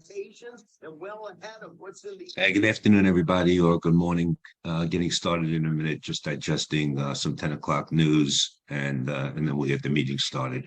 expectations and well ahead of what's in the. Hey, good afternoon, everybody, or good morning. Getting started in a minute, just digesting some 10 o'clock news, and then we'll get the meeting started.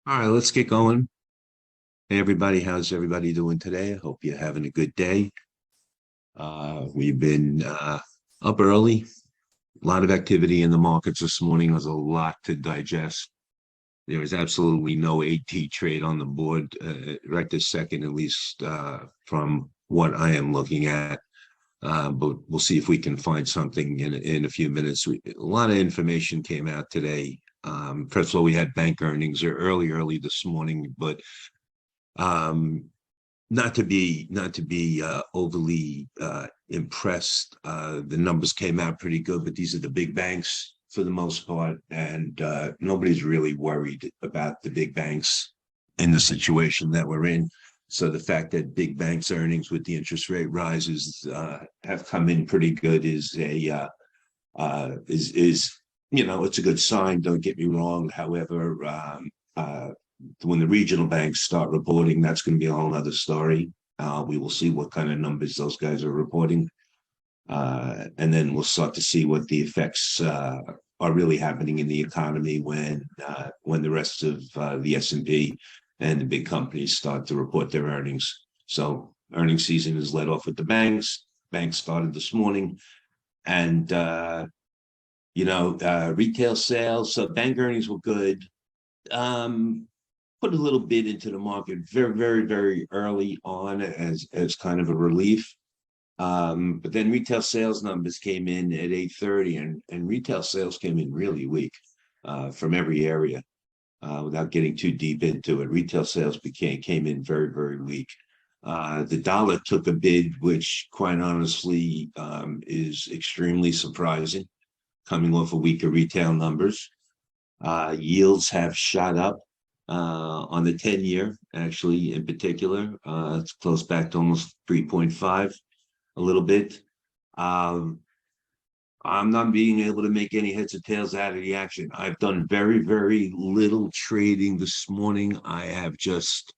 All right, let's get going. Hey, everybody, how's everybody doing today? I hope you're having a good day. We've been up early, a lot of activity in the markets this morning. There's a lot to digest. There is absolutely no AT trade on the board right this second, at least from what I am looking at. But we'll see if we can find something in a few minutes. A lot of information came out today. First of all, we had bank earnings early this morning, but not to be overly impressed. The numbers came out pretty good, but these are the big banks for the most part, and nobody's really worried about the big banks in the situation that we're in. So the fact that big banks' earnings with the interest rate rises have come in pretty good is it's a good sign. Don't get me wrong. However, when the regional banks start reporting, that's going to be a whole other story. We will see what kind of numbers those guys are reporting, and then we'll start to see what the effects are really happening in the economy when the rest of the S&P and the big companies start to report their earnings. So earnings season is led off with the banks. Banks started this morning, and retail sales. So bank earnings were good. Put a little bit into the market very, very, very early on as kind of a relief. But then retail sales numbers came in at 8:30, and retail sales came in really weak from every area. Without getting too deep into it, retail sales came in very, very weak. The dollar took a bid, which quite honestly is extremely surprising, coming off of weaker retail numbers. Yields have shot up on the 10-year, actually, in particular. It's close back to almost 3.5, a little bit. I'm not being able to make any heads or tails out of the action. I've done very, very little trading this morning. I have just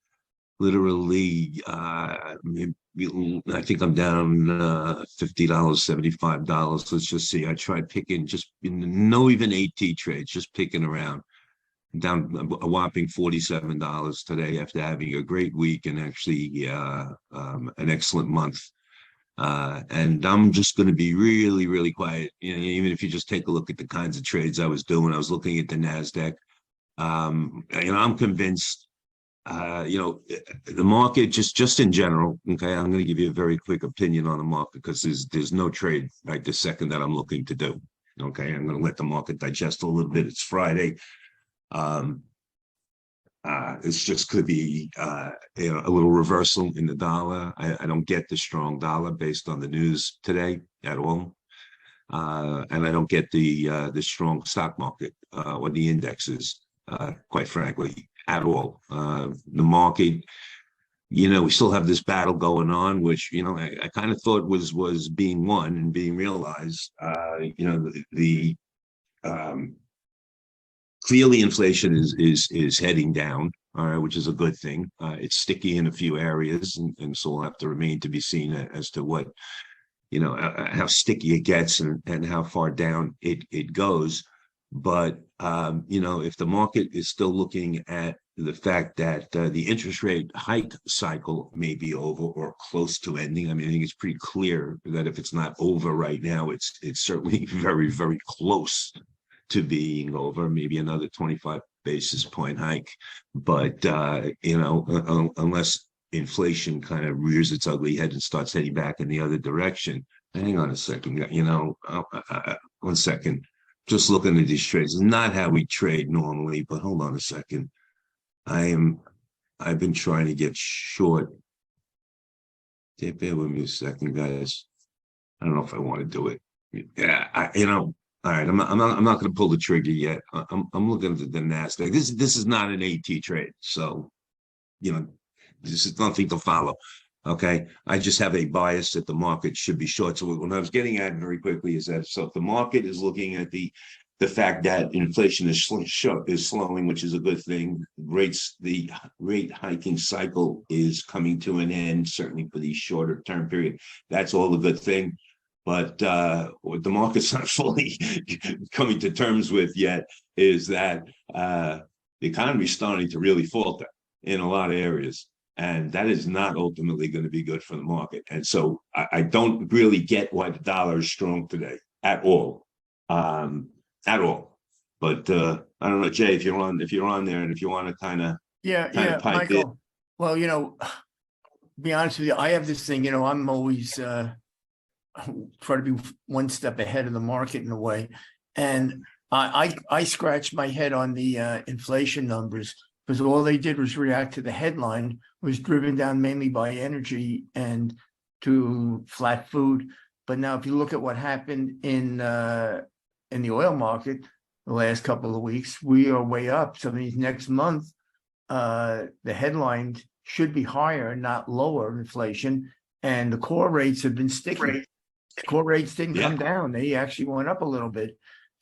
literally, I think I'm down $50, $75. Let's just see. I tried picking no even AT trades, just picking around. Down a whopping $47 today after having a great week and actually an excellent month. And I'm just going to be really, really quiet. Even if you just take a look at the kinds of trades I was doing, I was looking at the NASDAQ. I'm convinced, the market just in general. Okay, I'm going to give you a very quick opinion on the market because there's no trade right this second that I'm looking to do. Okay, I'm going to let the market digest a little bit. It's Friday. It's just could be a little reversal in the dollar. I don't get the strong dollar based on the news today at all, and I don't get the strong stock market or the indexes, quite frankly, at all. The market, we still have this battle going on, which I kind of thought was being won and being realized. Clearly, inflation is heading down, which is a good thing. It's sticky in a few areas, and so we'll have to remain to be seen as to what, how sticky it gets and how far down it goes. But if the market is still looking at the fact that the interest rate hike cycle may be over or close to ending, I mean, I think it's pretty clear that if it's not over right now, it's certainly very, very close to being over. Maybe another 25 basis point hike, but unless inflation kind of rears its ugly head and starts heading back in the other direction. Hang on a second, 1 second. Just looking at these trades, not how we trade normally, but hold on a second. I've been trying to get short. Bear with me a second, guys. I don't know if I want to do it. Yeah, all right. I'm not going to pull the trigger yet. I'm looking at the Nasdaq. This is not an AT trade, so this is nothing to follow. Okay, I just have a bias that the market should be short. So what I was getting at very quickly is that if the market is looking at the fact that inflation is slowing, which is a good thing. The rate hiking cycle is coming to an end, certainly for the shorter term period. That's all a good thing. But what the market's not fully coming to terms with yet is that the economy is starting to really falter in a lot of areas. And that is not ultimately going to be good for the market. And so I don't really get why the dollar is strong today at all. At all. But I don't know, Jay, if you're on there and if you want to kind of pipe Michael. in. Well, to be honest with you, I have this thing, I'm always try to be one step ahead of the market in a way. And I scratched my head on the inflation numbers because all they did was react to the headline, was driven down mainly by energy and to flat food. But now if you look at what happened in the oil market the last couple of weeks, we are way up. So these next month, the headline should be higher, not lower inflation. And the core rates have been sticky. Core rates didn't come down. They actually went up a little bit.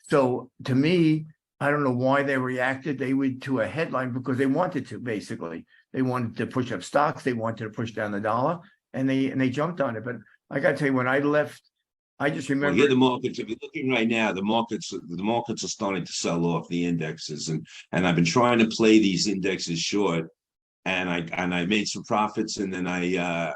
So to me, I don't know why they reacted. They would to a headline because they wanted to, basically. They wanted to push up stocks. They wanted to push down the dollar, and they jumped on it. But I got to tell you, when I left, I just remember. Well, the markets. If you're looking right now, the markets are starting to sell off the indexes, and I've been trying to play these indexes short, and I made some profits, and then I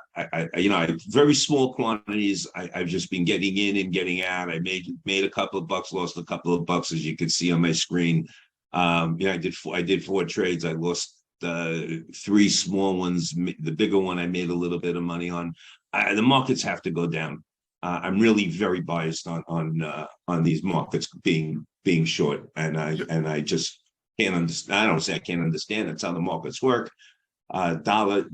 very small quantities. I've just been getting in and getting out. I made a couple of bucks, lost a couple of bucks, as you can see on my screen. I did 4 trades. I lost 3 small ones. The bigger one I made a little bit of money on. The markets have to go down. I'm really very biased on these markets being short, and I just can't understand. I don't say I can't understand. That's how the markets work. Dollar.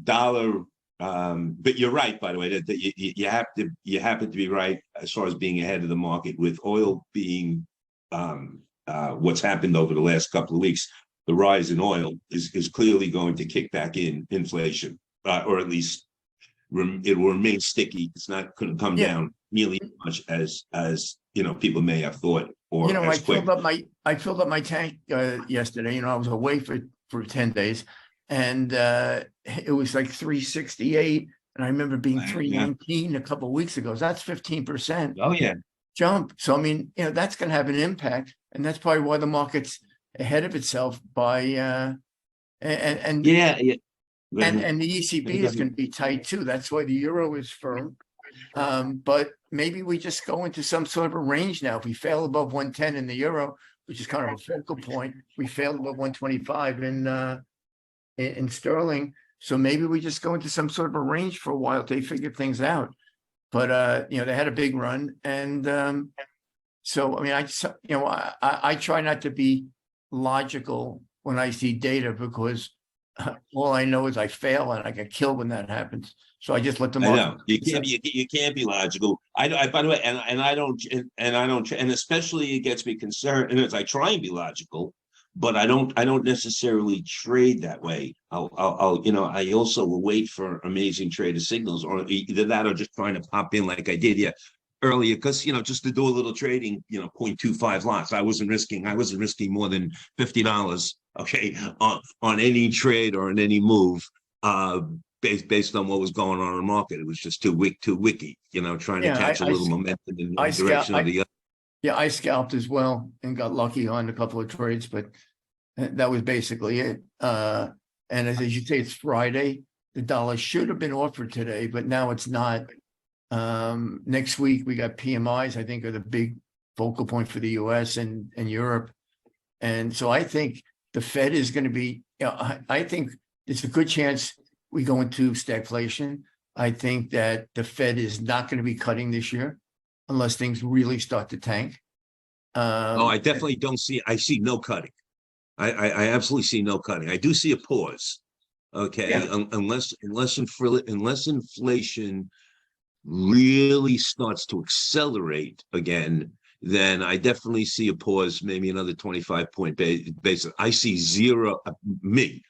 But you're right, by the way, that you happen to be right as far as being ahead of the market with oil being what's happened over the last couple of weeks. The rise in oil is clearly going to kick back in inflation, or at least it will remain sticky. It's not going to come down nearly as much as people may have thought. Or I filled up my tank yesterday. I was away for 10 days, and it was like 368, and I remember being 319 a couple of weeks ago. So that's 15%. Oh yeah, jump. So I mean, that's going to have an impact, and that's probably why the market's ahead of itself by and the ECB is going to be tight too. That's why the euro is firm. But maybe we just go into some sort of a range now. If we fail above 110 in the euro, which is kind of a focal point, we failed above 125 in sterling. So maybe we just go into some sort of a range for a while till they figure things out. But they had a big run, and so I mean, I try not to be logical when I see data because all I know is I fail and I get killed when that happens. So I just let them. I know you can't be logical. I by the way, and I don't, and especially it gets me concerned. And as I try and be logical, but I don't necessarily trade that way. I also will wait for amazing trader signals, or either that or just trying to pop in like I did earlier, because just to do a little trading, 0.25 lots. I wasn't risking more than $50, okay, on any trade or in any move, based on what was going on in the market. It was just too wicky, trying to catch a little momentum in the direction of the other. Yeah, I scalped as well and got lucky on a couple of trades, but that was basically it. And as you say, it's Friday. The dollar should have been offered today, but now it's not. Next week we got PMIs, I think, are the big focal point for the US and Europe. And so I think the Fed is going to be, I think it's a good chance we go into stagflation. I think that the Fed is not going to be cutting this year unless things really start to tank. Oh, I definitely don't see, I see no cutting. I absolutely see no cutting. I do see a pause. Okay, Yeah. unless inflation really starts to accelerate again, then I definitely see a pause, maybe another 25-point basis. I see zero,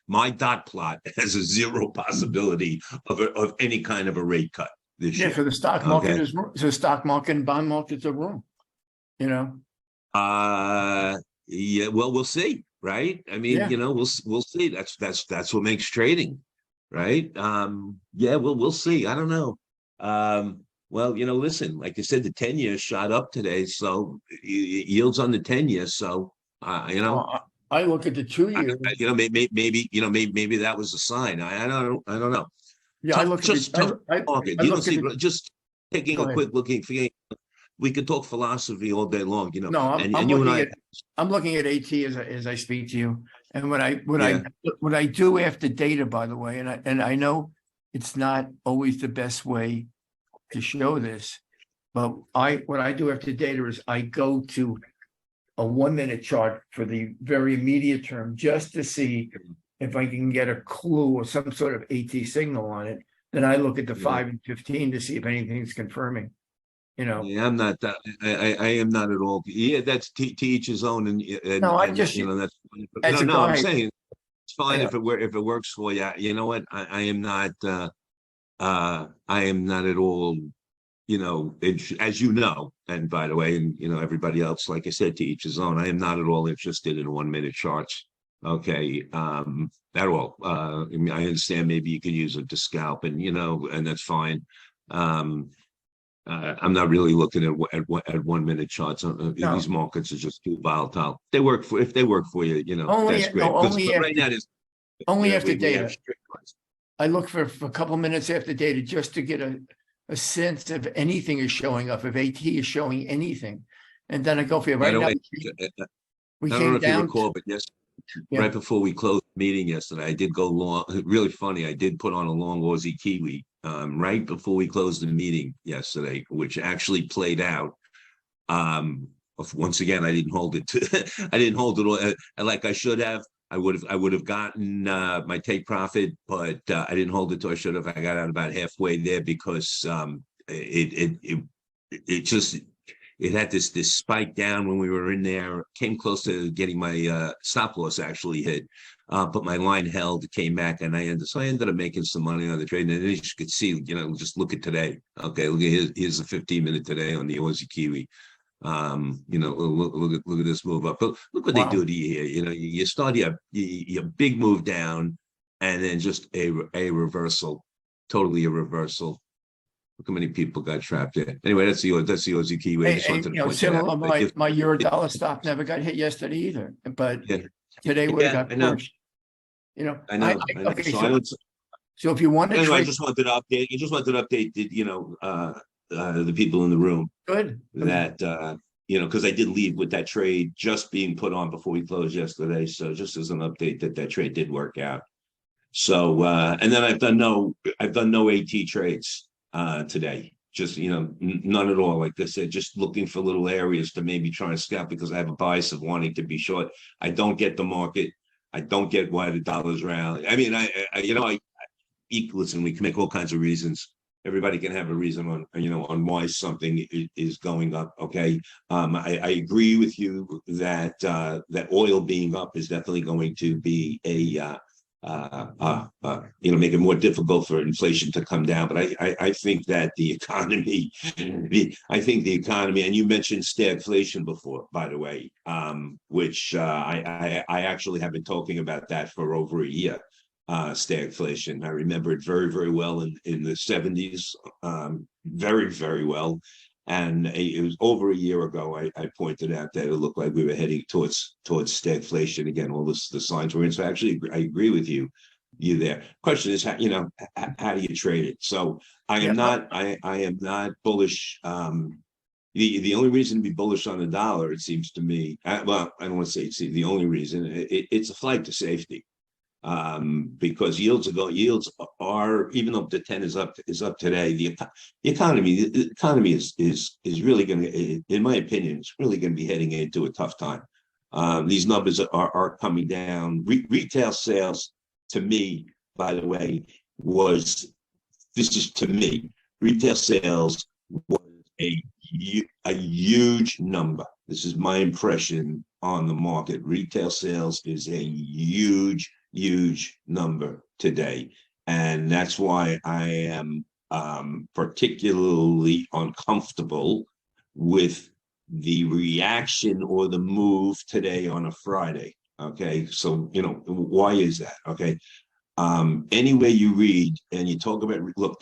my dot plot has a zero possibility of any kind of a rate cut this Yeah, year. so the stock market Okay. is, so stock market and bond markets are wrong, you know? Yeah, well, we'll see, right? I mean, Yeah. we'll see. That's what makes trading, right? Yeah, we'll see. I don't know. Well, listen, like I said, the 10-year shot up today, so yields on the 10-year. So, I look at the 2 I, years. maybe that was a sign. I don't know. Yeah, I look at Just tough market. I You don't look at see the, just taking go a ahead. quick looking. We could talk philosophy all day long, No, and I'm you and looking I. at, I'm looking at AT as I speak to you. And Yeah. what I do after data, by the way, and I know it's not always the best way to show this, but what I do after data is I go to a 1 minute chart for the very immediate term just to see if I can get a clue or some sort of AT signal on it. Then I look at the Yeah. 5 and 15 to see if anything's confirming, Yeah, I'm not that. I am not at all. Yeah, that's to each his own, No, I just, that's. as a No, I'm guy, saying it's fine yeah. if it works for you. You know what? I am not. I am not at all. As you know, and by the way, and everybody else, like I said, to each his own. I am not at all interested in 1 minute charts. Okay, at all. I mean, I understand maybe you can use it to scalp, and that's fine. I'm not really looking at 1 minute charts. These markets are just too volatile. If they work for you, that's great. But right now, Only after we have data. strict ones. I look for a couple minutes after data just to get a sense if anything is showing up, if AT is showing anything. And then I go for it. By Right the now, way, we I don't know came if you down. recall, but Yeah. right before we closed the meeting yesterday, I did go long. Really funny. I did put on a long Aussie Kiwi right before we closed the meeting yesterday, which actually played out. Once again, I didn't hold it I didn't hold it all like I should have. I would have gotten my take profit, but I didn't hold it till I should have. I got out about halfway there because it had this spike down when we were in there, came close to getting my stop loss actually hit. But my line held, came back, and I ended up making some money on the trade. And as you could see, just look at today. Okay, look at here's the 15-minute today on the Aussie Kiwi. Look at this move up. But look what they do to you here. You start your big move down, and then just a reversal, totally a reversal. Look how many people got trapped there. Anyway, that's the Aussie Kiwi. I just wanted to point that out. My Eurodollar stock never got hit yesterday either, but today would have got pushed. I know. Okay, so if you want to anyway, trade, I just wanted to update. The people in the room. Good. That because I did leave with that trade just being put on before we closed yesterday. So just as an update that trade did work out. So and then I've done no AT trades today. Just none at all. Like I said, just looking for little areas to maybe try and scalp because I have a bias of wanting to be short. I don't get the market. I don't get why the dollar's rally. I mean, listen, we can make all kinds of reasons. Everybody can have a reason on why something is going up. Okay, I agree with you that that oil being up is definitely going to be make it more difficult for inflation to come down. But I think that the economy, and you mentioned stagflation before, by the way, which I actually have been talking about that for over a year. Stagflation. I remember it very, very well in the 70s, very, very well. And it was over a year ago, I pointed out that it looked like we were heading towards stagflation again. All this, the signs were in. So actually, I agree with you there. Question is, how, how do you trade it? So I am not, I am not bullish. The only reason to be bullish on the dollar, it seems to me, well, I don't want to say it's the only reason. It's a flight to safety, because yields are, even though the 10 is up today, the economy is really going to, in my opinion, it's really going to be heading into a tough time. These numbers are coming down. Retail sales, to me, by the way, to me, retail sales was a huge number. This is my impression on the market. Retail sales is a huge number today. And that's why I am particularly uncomfortable with the reaction or the move today on a Friday. Okay, so why is that? Okay, any way you read and you talk about, look,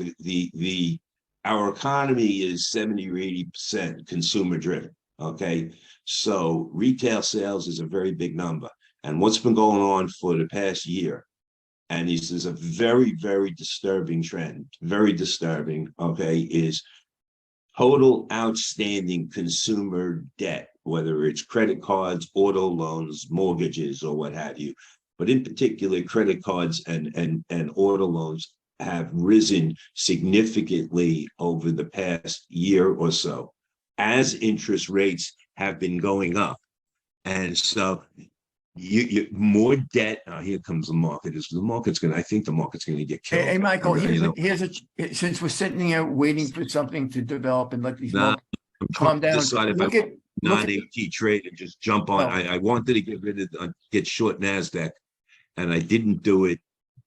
our economy is 70 or 80% consumer driven. Okay, so retail sales is a very big number. And what's been going on for the past year, and this is a very disturbing trend, very disturbing, okay, is total outstanding consumer debt, whether it's credit cards, auto loans, mortgages, or what have you. But in particular, credit cards and auto loans have risen significantly over the past year or so, as interest rates have been going up. And so you more debt. Here comes the market. I think the market's going to get killed. Hey, Michael, since we're sitting here waiting for something to develop and let these markets calm down. Decide if I non-AT trade and just jump on. I wanted to get short NASDAQ, and I didn't do it.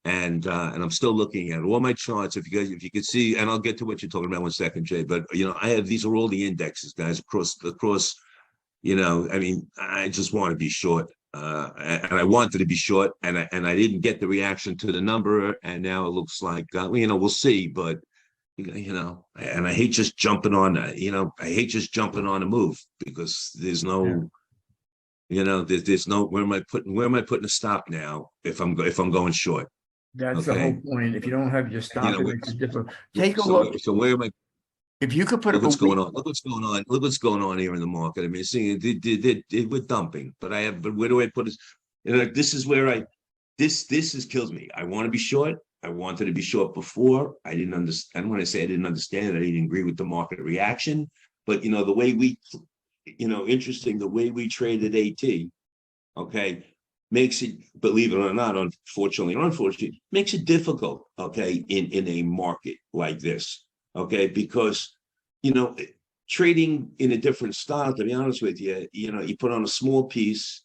And I'm still looking at all my charts. If you could see, and I'll get to what you're talking about in 1 second, Jay. But I have, these are all the indexes, guys, across. I mean, I just want to be short. And I wanted to be short, and I didn't get the reaction to the number, and now it looks like we'll see. But and I hate just jumping on that. I hate just jumping on a move, because there's no, there's no, where am I putting a stop now if I'm going short? That's the whole point. If you don't have your stop, it's different. Take a look. So where am I? If you could put Look what's going on. Look what's going on here in the market. I mean, seeing we're dumping, but where do I put it? This is where this kills me. I want to be short. I wanted to be short before. I didn't understand. I don't want to say I didn't understand it. I didn't agree with the market reaction. But the way we, interesting, the way we traded AT, okay, makes it, believe it or not, unfortunately or unfortunately, makes it difficult, okay, in a market like this. Okay, because trading in a different style, to be honest with you, you put on a small piece.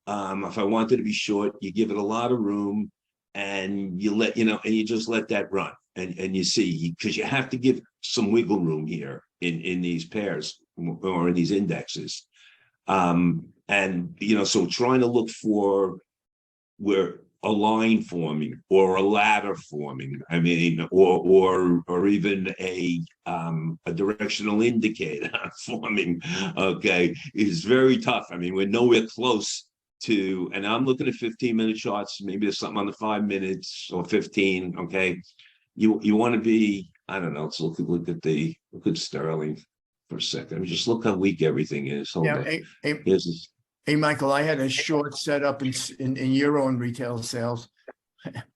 If I wanted to be short, you give it a lot of room, and you you just let that run, and you see, because you have to give some wiggle room here in these pairs or in these indexes, and so trying to look for where a line forming or a ladder forming, I mean, or even a directional indicator forming, okay, is very tough. I mean, we're nowhere close to, and I'm looking at 15-minute charts. Maybe there's something on the 5 minutes or 15. Okay, you want to be, I don't know. Let's look at Sterling for a second. I mean, just look how weak everything is. Hold on. Hey, Michael, I had a short set up in euro and retail sales.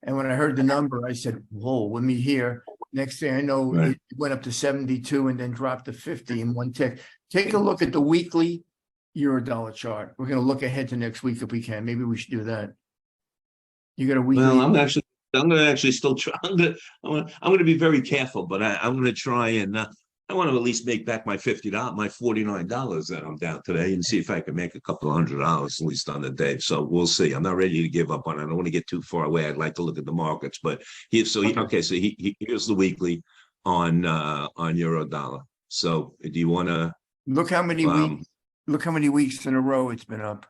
And when I heard the number, I said, whoa, let me hear. Next thing I know, It went up to 72 and then dropped to 50 in one tick. Take a look at the weekly euro dollar chart. We're going to look ahead to next week if we can. Maybe we should do that. You got a weekly? Well, I'm going to actually still try. I'm going to be very careful, but I'm going to try and I want to at least make back my $50, my $49 that I'm down today, and see if I can make a couple of $100 at least on the day. So we'll see. I'm not ready to give up on it. I don't want to get too far away. I'd like to look at the markets, but here's the weekly on euro dollar. So do you want to look how many weeks? Look how many weeks in a row it's been up.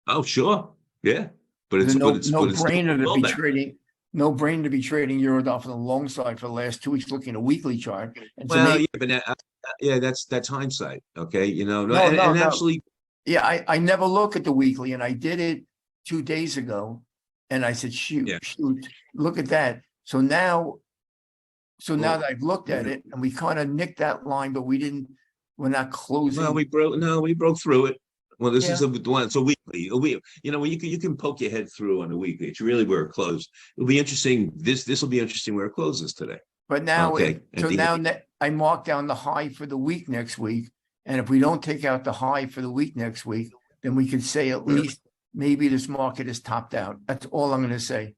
Oh, sure, yeah, but it's no brainer to be trading. no brain to be trading Eurodollar on the long side for the last 2 weeks, looking at a weekly chart. And to Well, me, yeah, but yeah, that's hindsight. Okay, no, no. actually, Yeah, I never look at the weekly, and I did it 2 days ago. And I said, yeah. shoot, look at that. So now Well, that I've looked at it, and we kind of nicked that line, but we're not closing. Well, we broke through it. Well, this is Yeah. it's a weekly. You can poke your head through on a weekly. It's really where it closed. It'll be interesting. This will be interesting where it closes today. But now, Okay, at the end. I mark down the high for the week next week. And if we don't take out the high for the week next week, then we could say at Yeah. least maybe this market is topped out. That's all I'm going to say.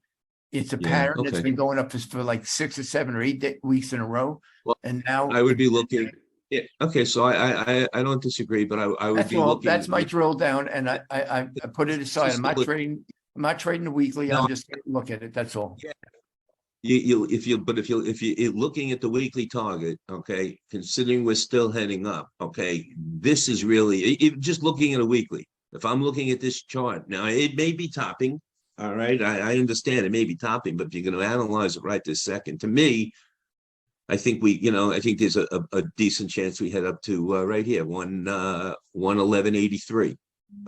It's a Yeah, pattern that's okay. been going up for like 6 or 7 or 8 weeks in a row. Well, And now I would be looking. Yeah. Okay. So I don't disagree, but I would that's be all. looking. That's my drill down, and I put it aside. Just I'm not look- trading. I'm not trading the weekly. No. I'm just gonna look at it. That's all. If you're looking at the weekly target, okay, considering we're still heading up, okay, this is really just looking at a weekly. If I'm looking at this chart now, it may be topping. All right, I understand it may be topping, but if you're going to analyze it right this second, to me, I think I think there's a decent chance we head up to right here, 111.83,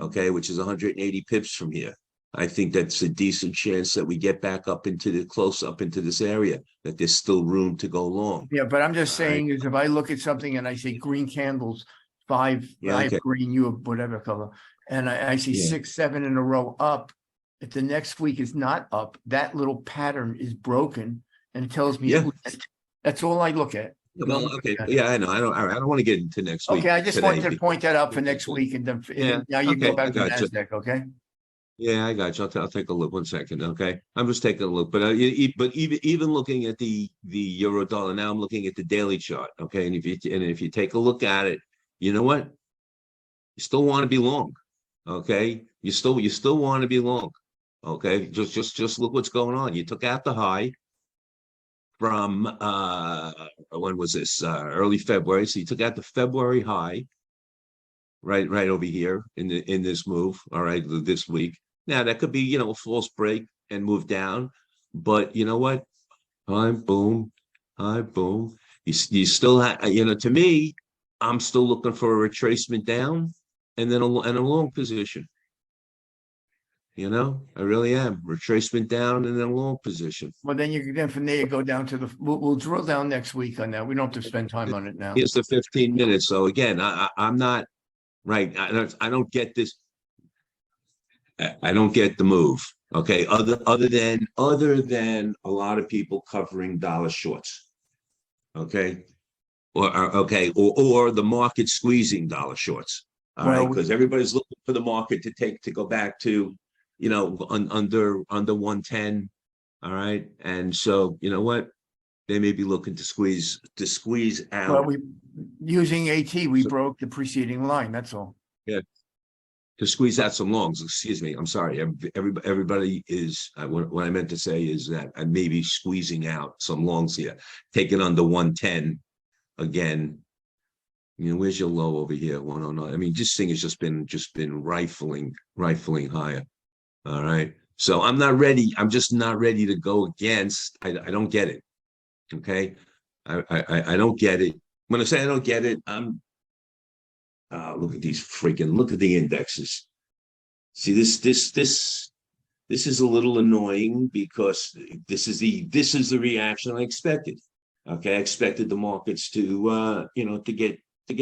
okay, which is 180 pips from here. I think that's a decent chance that we get back up into this area, that there's still room to go long. Yeah, but I'm just All right. saying is if I look at something and I see green candles, five, Yeah, I have okay. green, you have whatever color, and I see Yeah. 6, 7 in a row up. If the next week is not up, that little pattern is broken, and it tells me Yeah. that's all I look at. Well, okay, yeah, I know. I don't want to get into next week. Okay, I just today wanted to because- point that out for next week, and then Yeah, now you okay, go back I to gotcha. NASDAQ, okay? Yeah, I got you. I'll take a look. 1 second, okay. I'm just taking a look, but even looking at the euro dollar now, I'm looking at the daily chart, okay. And if you take a look at it, you know what? You still want to be long, okay. You still want to be long, okay. Just look what's going on. You took out the high from when was this? Early February. So you took out the February high. Right over here in this move, all right, this week. Now that could be, a false break and move down, but you know what? High, boom, high, boom. You still have, to me, I'm still looking for a retracement down and then a long position. I really am. Retracement down and then a long position. Well, then from there you go down to we'll drill down next week on that. We don't have to spend time on it now. Here's the 15 minutes. So again, I'm not right. I don't get this. I don't get the move. Okay. Other than a lot of people covering dollar shorts. Okay. Or the market squeezing dollar shorts. All right. Because everybody's looking for the market to go back to, under 110. All right. And so, you know what? They may be looking to squeeze out. Well, using AT, we broke the preceding line. That's all. Yeah. To squeeze out some longs. Excuse me. I'm sorry. Everybody is. What I meant to say is that I may be squeezing out some longs here, taking under 110 again. Where's your low over here? 109. I mean, this thing has just been rifling higher. All right. So I'm not ready. I'm just not ready to go against. I don't get it. Okay. I don't get it. When I say I don't get it, I'm look at the indexes. See, this is a little annoying because this is the reaction I expected. Okay, I expected the markets to get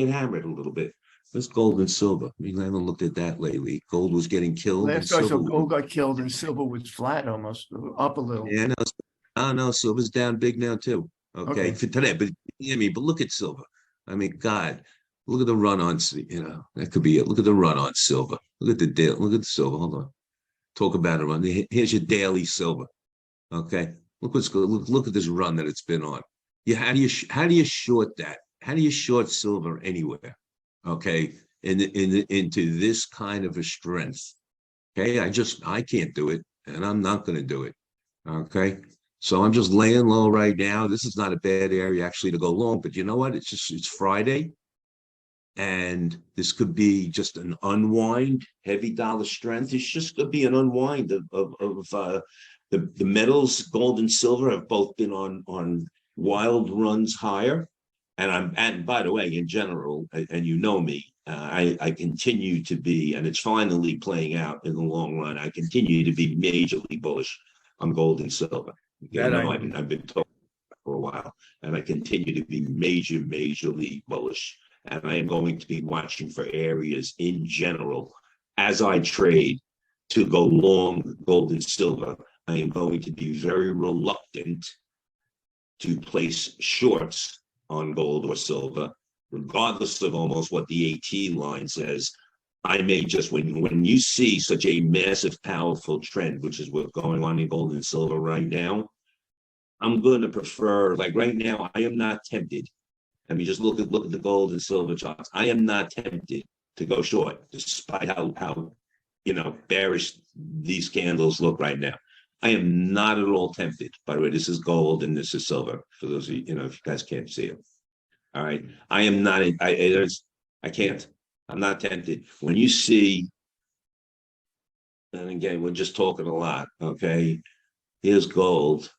hammered a little bit. There's gold and silver. I mean, I haven't looked at that lately. Gold was getting killed. Last time I saw gold got killed and silver was flat, almost up a little. Yeah, no, silver's down big now too. Okay, for today, but look at silver. I mean, God, look at the run on. That could be it. Look at the run on silver. Look at the silver. Hold on. Talk about a run. Here's your daily silver. Okay, look what's good. Look at this run that it's been on. Yeah, how do you short that? How do you short silver anywhere? Okay, into this kind of a strength. Okay, I can't do it, and I'm not going to do it. Okay, so I'm just laying low right now. This is not a bad area actually to go long, but you know what? It's Friday, and this could be just an unwind. Heavy dollar strength. It's just going to be an unwind of the metals, gold and silver, have both been on wild runs higher. And by the way, in general, and you know me, I continue to be, and it's finally playing out in the long run. I continue to be majorly bullish on gold and silver. You know, I've been told for a while, and I continue to be majorly bullish. And I am going to be watching for areas in general as I trade to go long gold and silver. I am going to be very reluctant to place shorts on gold or silver, regardless of almost what the AT line says. I may just, when you see such a massive, powerful trend, which is what's going on in gold and silver right now, I'm going to prefer, like right now, I am not tempted. I mean, just look at the gold and silver charts. I am not tempted to go short, despite how bearish these candles look right now. I am not at all tempted. By the way, this is gold and this is silver. For those of you, if you guys can't see it. All right. I am not, I can't. I'm not tempted. When you see, and again, we're just talking a lot, okay? Here's gold.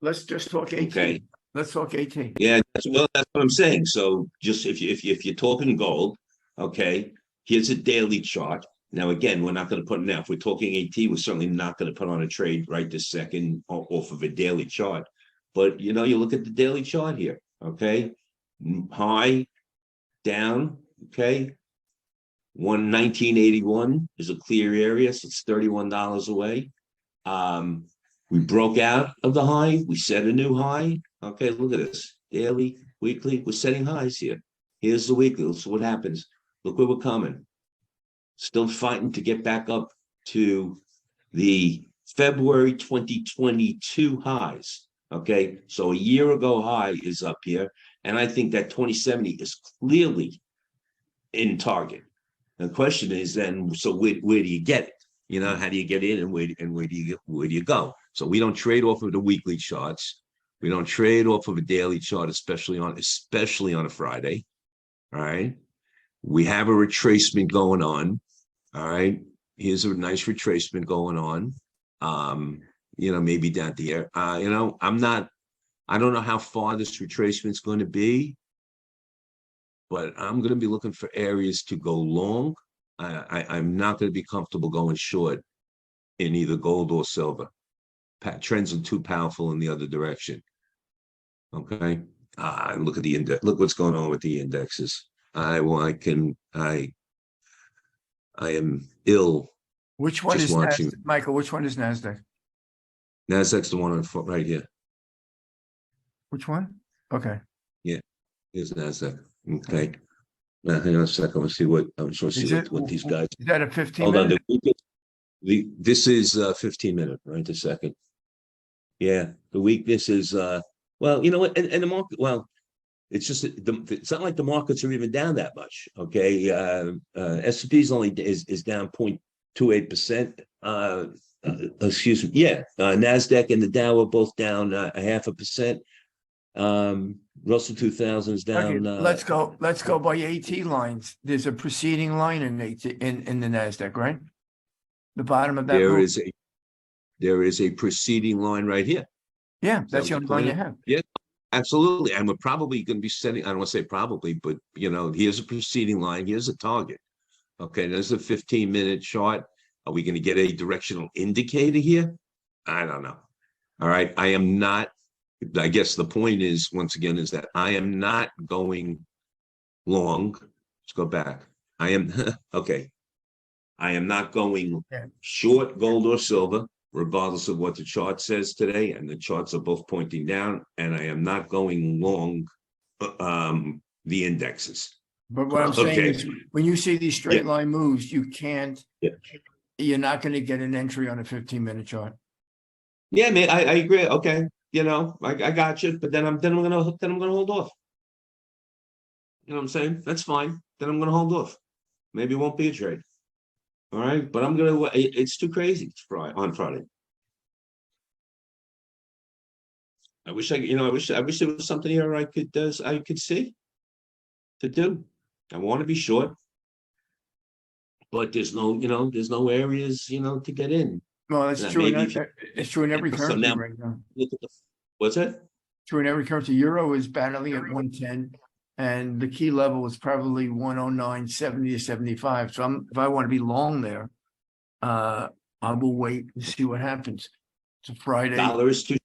Let's just talk AT. Okay. Let's talk AT. Yeah, that's what I'm saying. So just if you're talking gold, okay, here's a daily chart. Now, again, we're not going to put now. If we're talking AT, we're certainly not going to put on a trade right this second off of a daily chart. But you look at the daily chart here, okay, high, down, okay. 1981 is a clear area, so it's $31 away. We broke out of the high. We set a new high. Okay, look at this. Daily, weekly, we're setting highs here. Here's the weekly. So what happens? Look where we're coming. Still fighting to get back up to the February 2022 highs. Okay, so a year ago high is up here. And I think that 2070 is clearly in target. The question is then, so where do you get it? How do you get in and where do you go? So we don't trade off of the weekly charts. We don't trade off of a daily chart, especially on a Friday. All right. We have a retracement going on. All right. Here's a nice retracement going on. Maybe down there. I don't know how far this retracement is going to be, but I'm going to be looking for areas to go long. I'm not going to be comfortable going short in either gold or silver. Trends are too powerful in the other direction. Okay. Look at the index. Look what's going on with the indexes. I am ill. Which one is watching. NASDAQ? Michael, which one is NASDAQ? NASDAQ's the one on foot right here. Which one? Okay. Yeah, here's NASDAQ. Okay. Now, hang on a second. Let's see what I'm trying to see what these guys. Is that a 15 Hold on. minute? This is 15 minute, right? A second. Yeah, the weakness is well, you know what, and the market, well, it's just it's not like the markets are even down that much. Okay. S&P's only is down 0.28%. Excuse me. Yeah. NASDAQ and the Dow are both down 0.5%. Russell 2000 is down. Okay, let's go by AT lines. There's a preceding line in the NASDAQ, right? The bottom of that. There is a preceding line right here. Yeah, that's the only line you have. Yeah, absolutely. And we're probably going to be setting, I don't want to say probably, but here's a preceding line, here's a target. Okay, there's a 15-minute chart. Are we going to get a directional indicator here? I don't know. All right. I am not, I guess the point is, once again, is that I am not going long. Let's go back. I am, okay. I am not going short gold or silver, regardless of what the chart says today. And the charts are both pointing down. And I am not going long the indexes. But what I'm saying is, when you see these straight line moves, you can't, you're not going to get an entry on a 15-minute chart. Yeah, man, I agree. Okay. I got you, but then I'm gonna hold off. You know what I'm saying? That's fine. Then I'm gonna hold off. Maybe it won't be a trade. All right, but it's too crazy on Friday. I wish I wish there was something here I could see to do. I want to be short, but there's no areas, to get in. Well, that's Now, true. maybe if you, It's true in every so currency now right now. look at the, what's that? True in every currency. Euro is battling at 110, and the key level is probably 109.70 to 75. So if I want to be long there, I will wait and see what happens. It's a Friday. Dollar is too.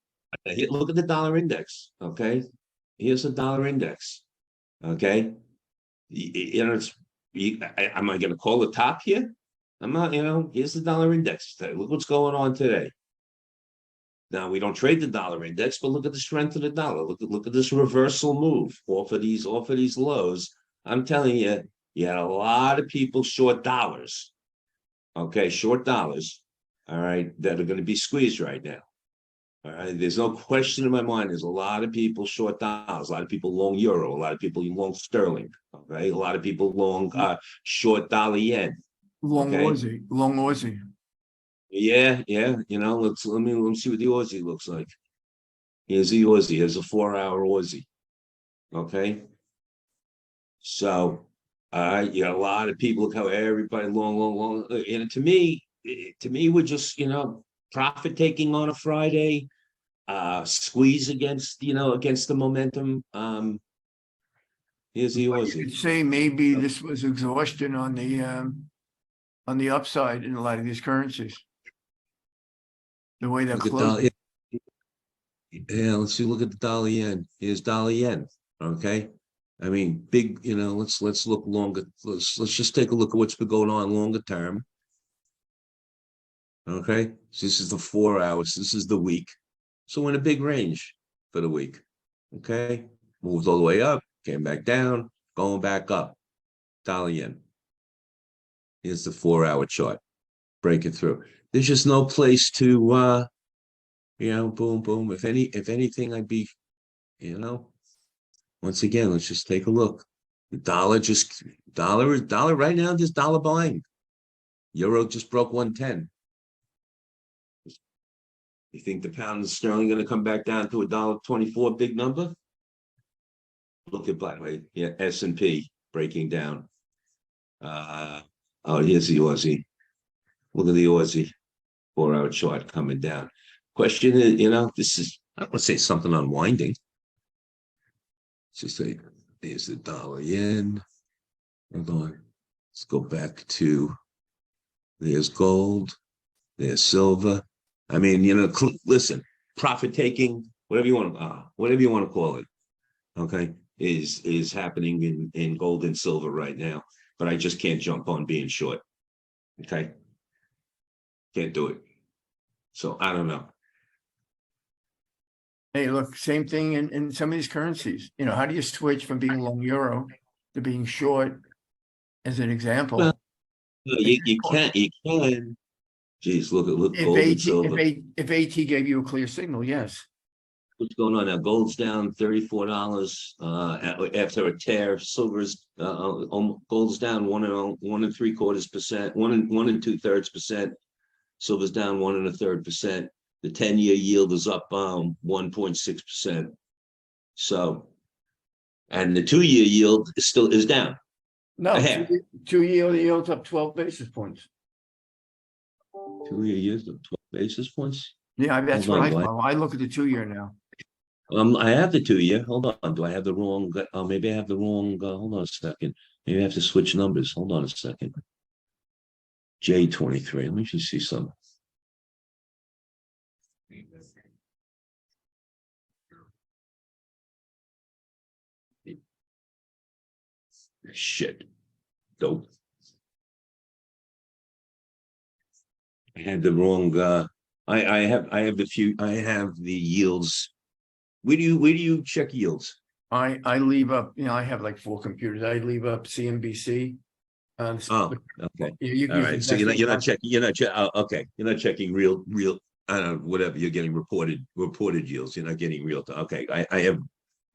Look at the dollar index. Okay, here's the dollar index. Okay, you know, am I going to call the top here? I'm not. You know, here's the dollar index. Look what's going on today. Now we don't trade the dollar index, but look at the strength of the dollar. Look at this reversal move off of these lows. I'm telling you, you had a lot of people short dollars. Okay, short dollars. All right, that are going to be squeezed right now. All right, there's no question in my mind. There's a lot of people short dollars, a lot of people long euro, a lot of people long sterling. Okay, a lot of people long short dollar yen. Long Okay. Aussie, long Aussie. Yeah, yeah. You know, let me see what the Aussie looks like. Here's the Aussie. Here's a 4-hour Aussie. Okay. So, you got a lot of people. Look how everybody long. And to me, we're just profit taking on a Friday. Squeeze against the momentum. Here's the You Aussie. could say maybe this was exhaustion on the upside in a lot of these currencies. The way they're Look at closing. yeah, let's see. Look at the dollar yen. Here's dollar yen. Okay. I mean, big, let's look longer. Let's just take a look at what's been going on longer term. Okay. So this is the 4 hours. This is the week. So we're in a big range for the week. Okay. Moved all the way up, came back down, going back up. Dollar yen. Here's the 4-hour chart. Break it through. There's just no place to boom, boom. If anything, I'd be, once again, let's just take a look. The dollar right now, just dollar buying. Euro just broke 110. You think the pound and sterling going to come back down to $1.24, big number? Look at Blackway. Yeah, S&P breaking down. Here's the Aussie. Look at the Aussie 4-hour chart coming down. Question is, this is, I don't want to say something unwinding. Just say, there's the dollar yen. Hold on. Let's go back to, there's gold, there's silver. I mean, listen, profit taking, whatever you want to call it, okay, is happening in gold and silver right now. But I just can't jump on being short. Okay. Can't do it. So I don't know. Hey, look, same thing in some of these currencies. How do you switch from being long euro to being short, as an example? Well, you can. Geez, look gold and silver. If AT gave you a clear signal, yes. What's going on now? Gold's down $34 after a tear. Silver's gold's down 1 3/4%, 1 2/3%. Silver's down 1 1/3%. The 10-year yield is up 1.6%. So, and the 2-year yield is down. No, 2-year yield's up 12 basis points. 2-year yields up 12 basis points. Yeah, that's what I follow. I look at the 2-year now. I have the 2-year. Hold on. Do I have the wrong? Maybe I have the wrong. Hold on a second. Maybe I have to switch numbers. Hold on a second. J23. Let me just see some. Shit. Dope. I had the wrong. I have the yields. Where do you check yields? I leave up. I have like 4 computers. I leave up CNBC. Okay. All right. So you're not checking. Okay. You're not checking real. I don't know, whatever. You're getting reported yields. You're not getting real. Okay.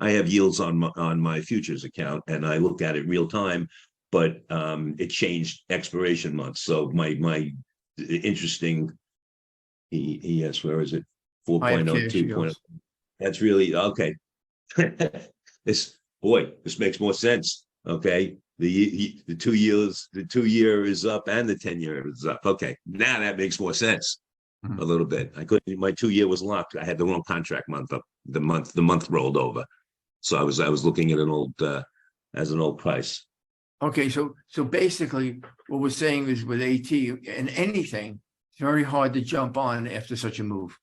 I have yields on my futures account, and I look at it real time. But it changed expiration months. So my interesting. Yes. Where is it? 4.0, 2.0. That's really okay. This makes more sense. Okay. The 2 years, the 2-year is up and the 10-year is up. Okay. Now that makes more sense. a little bit. I couldn't, my 2 year was locked. I had the wrong contract month up, the month rolled over. So I was looking at an old, as an old price. Okay, so basically what we're saying is with AT and anything, it's very hard to jump on after such a move.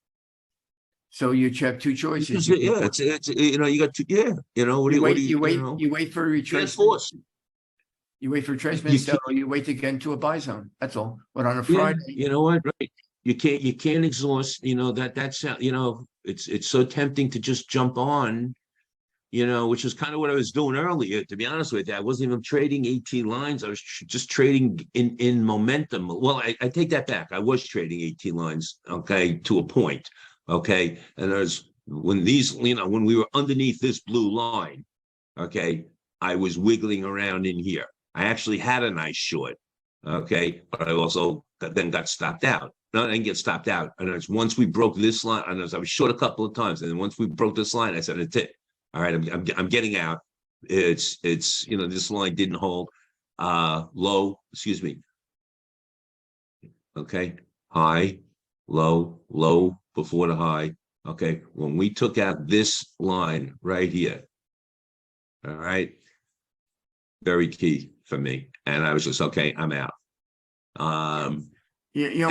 So you have two choices. Yeah, it's, you know, you got to, yeah, you know, what do you, You wait for a can't retracement. force. You wait for You retracement sell, or you wait to get into a buy zone. That's all. But on a Yeah, Friday, you know what, right? You can't exhaust, you know, that's, you know, it's so tempting to just jump on, you know, which is kind of what I was doing earlier, to be honest with you. I wasn't even trading 18 lines. I was just trading in momentum. Well, I take that back. I was trading 18 lines, okay, to a point, okay? And there's when these, you know, when we were underneath this blue line, okay, I was wiggling around in here. I actually had a nice short, okay, but I also then got stopped out. No, I didn't get stopped out. And it's once we broke this line, and I was short a couple of times, and then once we broke this line, I said, "It's it. All right, I'm getting out. It's you know, this line didn't hold. Low, excuse me. Okay, high, low, low before the high. Okay, when we took out this line right here, all right, very key for me, and I was just okay. I'm out. you know,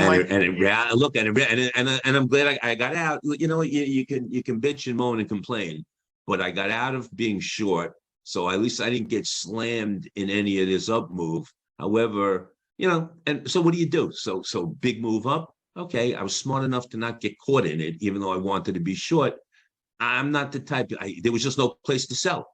Look at it, and I'm glad I got out. You know, you can bitch and moan and complain, but I got out of being short, so at least I didn't get slammed in any of this up move. However, you know, and so what do you do? So big move up. Okay, I was smart enough to not get caught in it, even though I wanted to be short. I'm not the type. There was just no place to sell.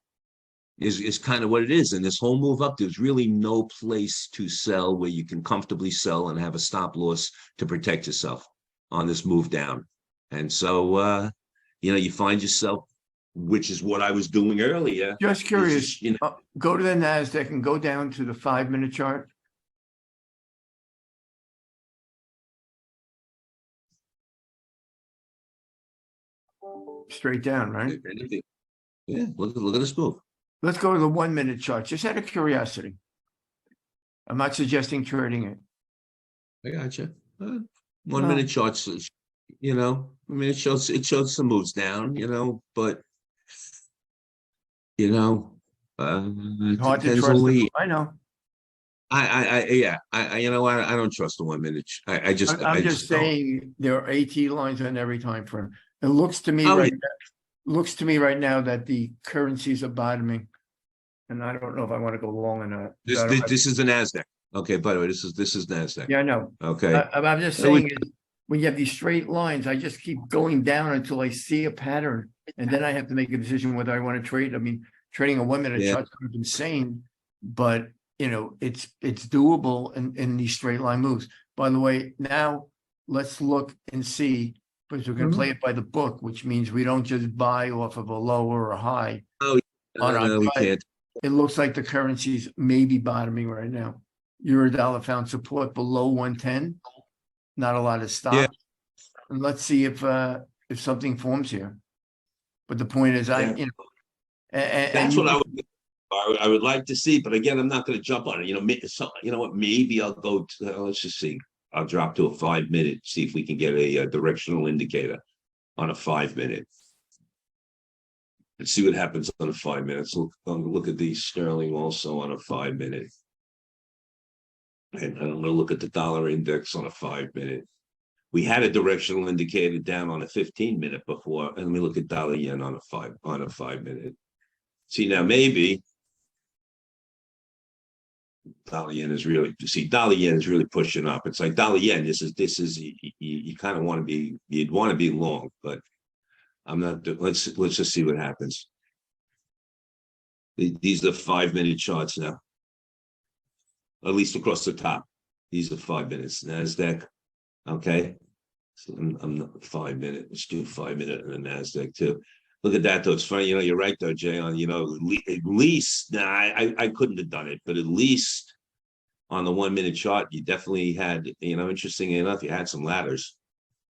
Is kind of what it is. And this whole move up, there's really no place to sell where you can comfortably sell and have a stop loss to protect yourself on this move down. And so, you know, you find yourself, which is what I was doing earlier. just curious, You know, go to the NASDAQ and go down to the 5-minute chart. Straight down, right? anything. Yeah, look at this move. Let's go to the 1-minute chart, just out of curiosity. I'm not suggesting trading it. I gotcha. 1 minute charts, you know, I mean, it shows some moves down, you know, but you know, it Hard to depends trust on them. I know. yeah, you know, I don't trust the 1 minute. I just, I'm I just don't. saying there are AT lines on every time frame. It looks to me Oh, right now, that the currencies are bottoming. And I don't know if I want to go long or not. This is the NASDAQ. Okay, by the way, this is NASDAQ. Yeah, I know. Okay. I'm just It was- saying is when you have these straight lines, I just keep going down until I see a pattern. And then I have to make a decision whether I want to trade. I mean, trading a 1 minute Yeah. chart is insane, but you know, it's doable in these straight line moves. By the way, now let's look and see, because we're going to play it by the book, which means we don't just buy off of a low or a high. No, we can't. It looks like the currencies may be bottoming right now. Eurodollar found support below 110. Not a lot of stock. Yeah. And let's see if something forms here. But the point is, Yeah. you know, and That's what I would like to see, but again, I'm not going to jump on it. You know, so, you know what? Maybe I'll go to, let's just see. I'll drop to a 5 minute, see if we can get a directional indicator on a 5 minute. Let's see what happens on a 5 minutes. Look at the sterling also on a 5 minute. And I'm going to look at the dollar index on a 5 minute. We had a directional indicator down on a 15 minute before, and let me look at dollar yen on a 5 minute. See, now maybe dollar yen is really pushing up. It's like dollar yen. This is you kind of want to be, you'd want to be long, but I'm not. Let's just see what happens. These are 5 minute charts now, at least across the top. These are 5 minutes. NASDAQ. Okay. So I'm not 5 minute. Let's do 5 minute in the NASDAQ too. Look at that though. It's funny, you know, you're right though, Jay, on, you know, at least now I couldn't have done it, but at least on the 1 minute chart, you definitely had, you know, interesting enough, you had some ladders.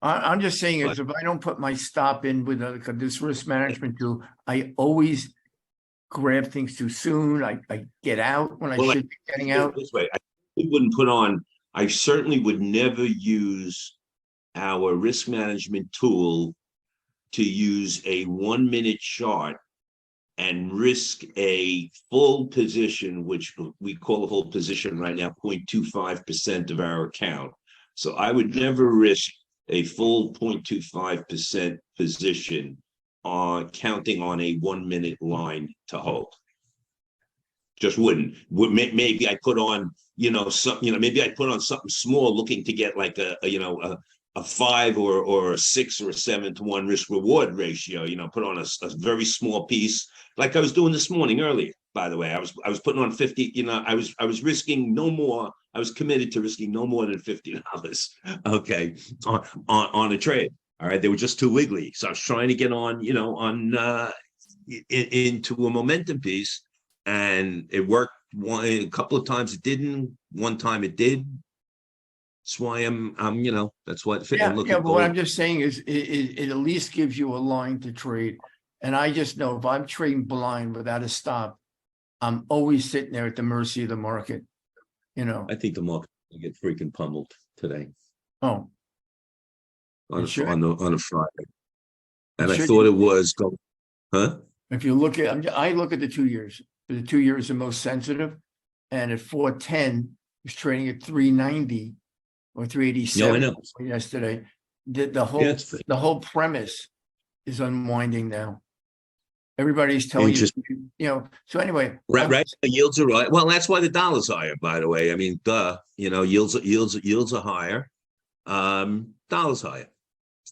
I'm just saying is if I don't put my stop in with this risk management tool, I always grab things too soon. I get out when I should be getting out. This way, I wouldn't put on, I certainly would never use our risk management tool to use a 1 minute chart and risk a full position, which we call a full position right now, 0.25% of our account. So I would never risk a full 0.25% position on counting on a 1 minute line to hold. Just wouldn't. Maybe I put on, maybe I put on something small, looking to get like a 5 or a 6 or a 7 to 1 risk reward ratio. Put on a very small piece, like I was doing this morning earlier. By the way, I was putting on 50. I was risking no more. I was committed to risking no more than $50. Okay, on a trade. All right, they were just too wiggly, so I was trying to get on, into a momentum piece. And it worked a couple of times. It didn't. One time it did. That's why that's what. Yeah. But what I'm just saying is, it at least gives you a line to trade. And I just know if I'm trading blind without a stop, I'm always sitting there at the mercy of the market. I think the market will get freaking pummeled today. Oh, on it should. on a Friday, and It I should. thought it was going. Huh? If you look at, I look at the 2 years. The 2 years are most sensitive, and at 410, it's trading at 390 or 387 know. yesterday. The Yeah, it's the whole premise is unwinding now. Everybody's telling you, so anyway. Right. Yields are right. Well, that's why the dollar's higher, by the way. I mean, yields are higher. Dollar's higher.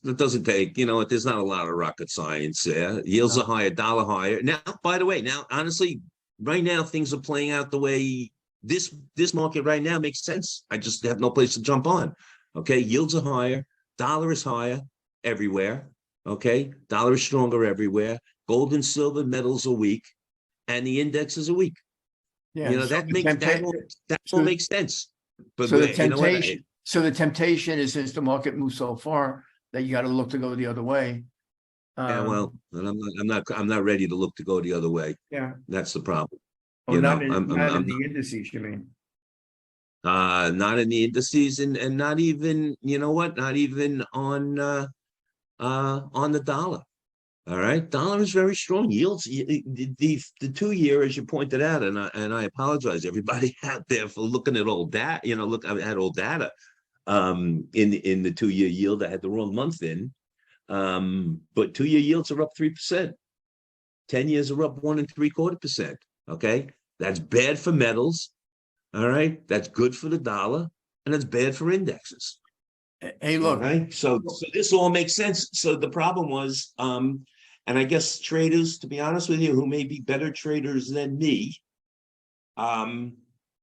It doesn't take, there's not a lot of rocket science there. Yields are higher, dollar higher. Now, by the way, honestly, right now things are playing out the way this market right now makes sense. I just have no place to jump on. Okay, yields are higher, dollar is higher everywhere. Okay, dollar is stronger everywhere. Gold and silver metals are weak, and the indexes are weak. Yeah, that all makes sense. But so the temptation is, since the market moves so far, that you got to look to go the other way. Yeah, well, and I'm not ready to look to go the other way. Yeah, that's the problem. not in the indices, you mean? Not in the indices, and not even, not even on the dollar. All right, dollar is very strong. Yields, the 2 year, as you pointed out, and I apologize everybody out there for looking at old data. Look at old data. In the 2 year yield, I had the wrong month in. But 2 year yields are up 3%. 10 years are up 1.75%. Okay, that's bad for metals. All right, that's good for the dollar, and that's bad for indexes. Hey, look. Okay? So this all makes sense. So the problem was, and I guess traders, to be honest with you, who may be better traders than me, and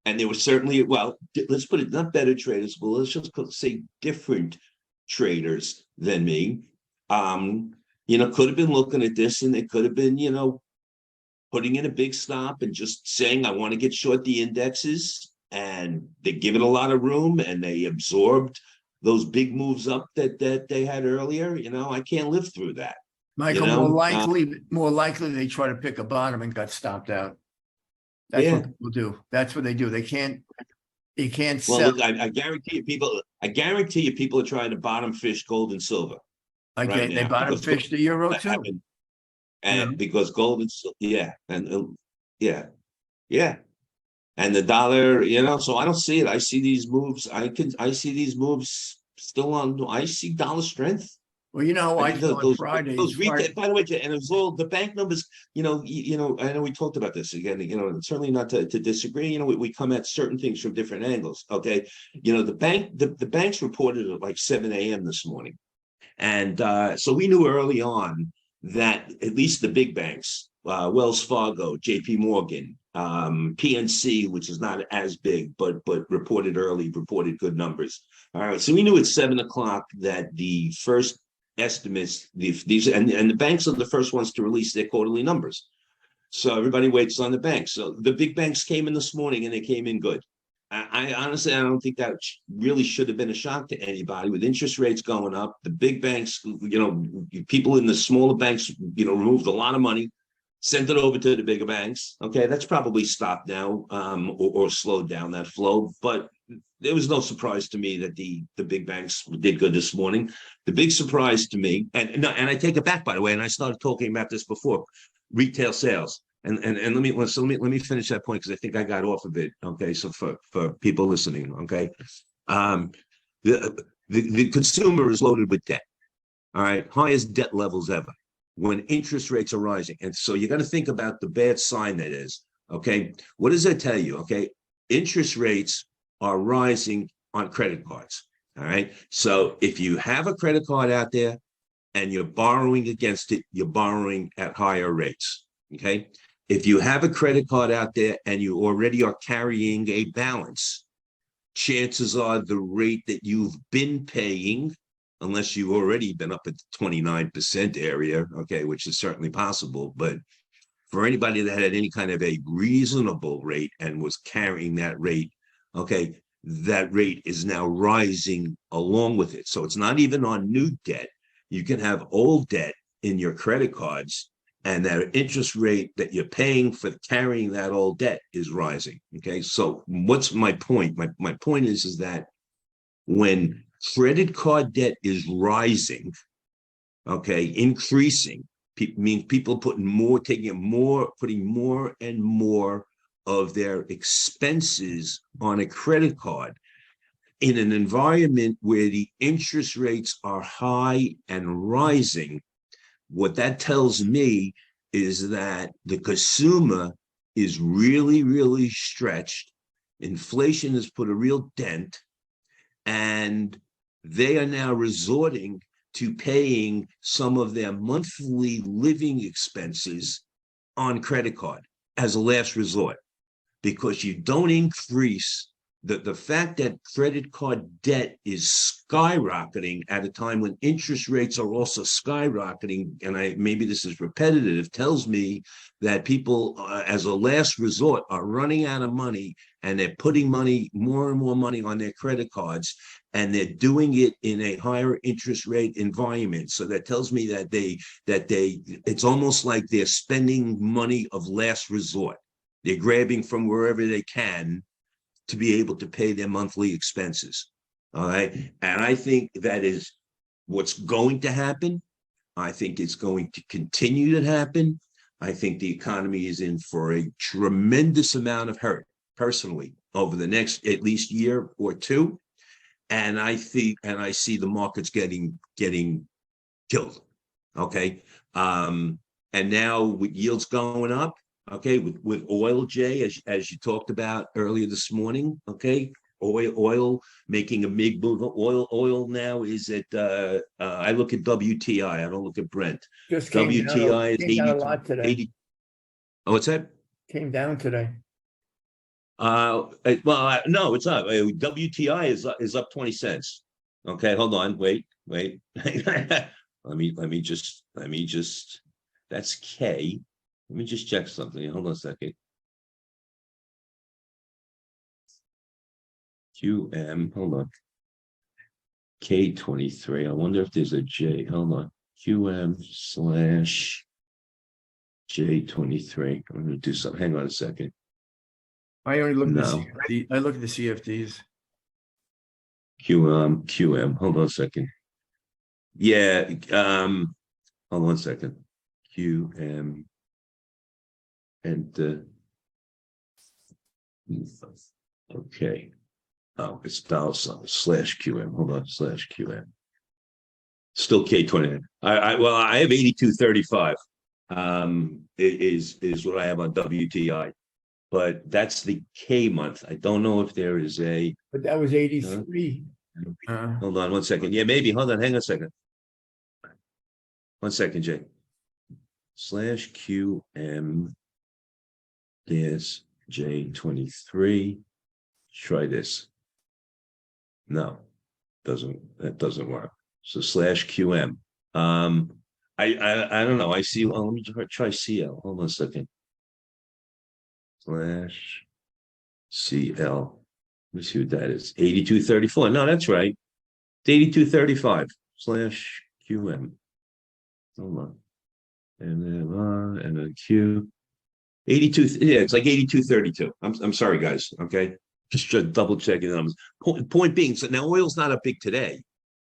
they were certainly, well, let's put it, not better traders, but let's just say different traders than me. Could have been looking at this, and they could have been, putting in a big stop and just saying, I want to get short the indexes, and they give it a lot of room, and they absorbed those big moves up that they had earlier. I can't live through that. Michael, more likely they try to pick a bottom and got stopped out. That's what people do. That's what they do. They can't sell. Well, look, I guarantee you people are trying to bottom fish gold and silver. They bottom fish the euro too. And because gold and silver, and the dollar, so I don't see it. I see these moves. I see these moves still on. I see dollar strength. Well, I saw on Friday. By the way, and it was all the bank numbers. I know we talked about this again. Certainly not to disagree. We come at certain things from different angles. Okay, the banks reported at like 7 a.m. this morning, and so we knew early on that at least the big banks, Wells Fargo, J.P. Morgan, PNC, which is not as big, but reported good numbers. All right, so we knew at 7 o'clock that the first estimates, these and the banks are the first ones to release their quarterly numbers. So everybody waits on the banks. So the big banks came in this morning, and they came in good. I honestly, I don't think that really should have been a shock to anybody. With interest rates going up, the big banks, people in the smaller banks, removed a lot of money. sent it over to the bigger banks. Okay, that's probably stopped now, or slowed down that flow. But there was no surprise to me that the big banks did good this morning. The big surprise to me, and I take it back, by the way, and I started talking about this before, retail sales. And let me finish that point, because I think I got off of it. Okay, so for people listening, okay, the consumer is loaded with debt. All right, highest debt levels ever when interest rates are rising. And so you got to think about the bad sign that is. Okay, what does that tell you? Okay, interest rates are rising on credit cards. All right, so if you have a credit card out there and you're borrowing against it, you're borrowing at higher rates. Okay, if you have a credit card out there and you already are carrying a balance, chances are the rate that you've been paying, unless you've already been up at the 29% area, okay, which is certainly possible, but for anybody that had any kind of a reasonable rate and was carrying that rate, okay, that rate is now rising along with it. So it's not even on new debt. You can have old debt in your credit cards, and that interest rate that you're paying for carrying that old debt is rising. Okay, so what's my point? My point is that when credit card debt is rising, okay, increasing, means people putting more and more of their expenses on a credit card in an environment where the interest rates are high and rising. What that tells me is that the consumer is really, really stretched. Inflation has put a real dent, and they are now resorting to paying some of their monthly living expenses on credit card as a last resort, because you don't increase the fact that credit card debt is skyrocketing at a time when interest rates are also skyrocketing. And maybe this is repetitive, tells me that people as a last resort are running out of money, and they're putting more and more money on their credit cards, and they're doing it in a higher interest rate environment. So that tells me that it's almost like they're spending money of last resort. They're grabbing from wherever they can to be able to pay their monthly expenses. All right. And I think that is what's going to happen. I think it's going to continue to happen. I think the economy is in for a tremendous amount of hurt, personally, over the next at least year or two. And I see the markets getting killed. Okay. And now with yields going up, okay, with oil, Jay, as you talked about earlier this morning, okay, oil making a big move. Oil now is at I look at WTI, I don't look at Brent. Just WTI is came down a lot today. 80. Oh, what's that? Came down today. No, it's up. WTI is up 20 cents. Okay, hold on, wait. let me just that's K. Let me just check something. Hold on a second. QM, hold on. K23. I wonder if there's a J. Hold on. QM/J23. I'm going to do something. Hang on a second. I only look at the No. CFD. I look at the CFDs. QM. Hold on a second. Yeah. Hold on a second. QM. And okay. Oh, it's $/QM. Hold on, /QM. Still K29. I have 82.35. Is what I have on WTI, but that's the K month. I don't know if there is a. But that was 83. Hold on 1 second. Yeah, maybe. Hold on. Hang on a second. 1 second, Jay. /QM. There's J23. Try this. No, that doesn't work. So /QM. I don't know. I see. Oh, let me try CL. Hold on a second. /CL. Let me see what that is. 82.34. No, that's right. It's 82.35 /QM. Hold on. And then Q. 82, yeah, it's like 82.32. I'm sorry, guys. Okay. Just double checking the numbers. Point being, so now oil's not up big today.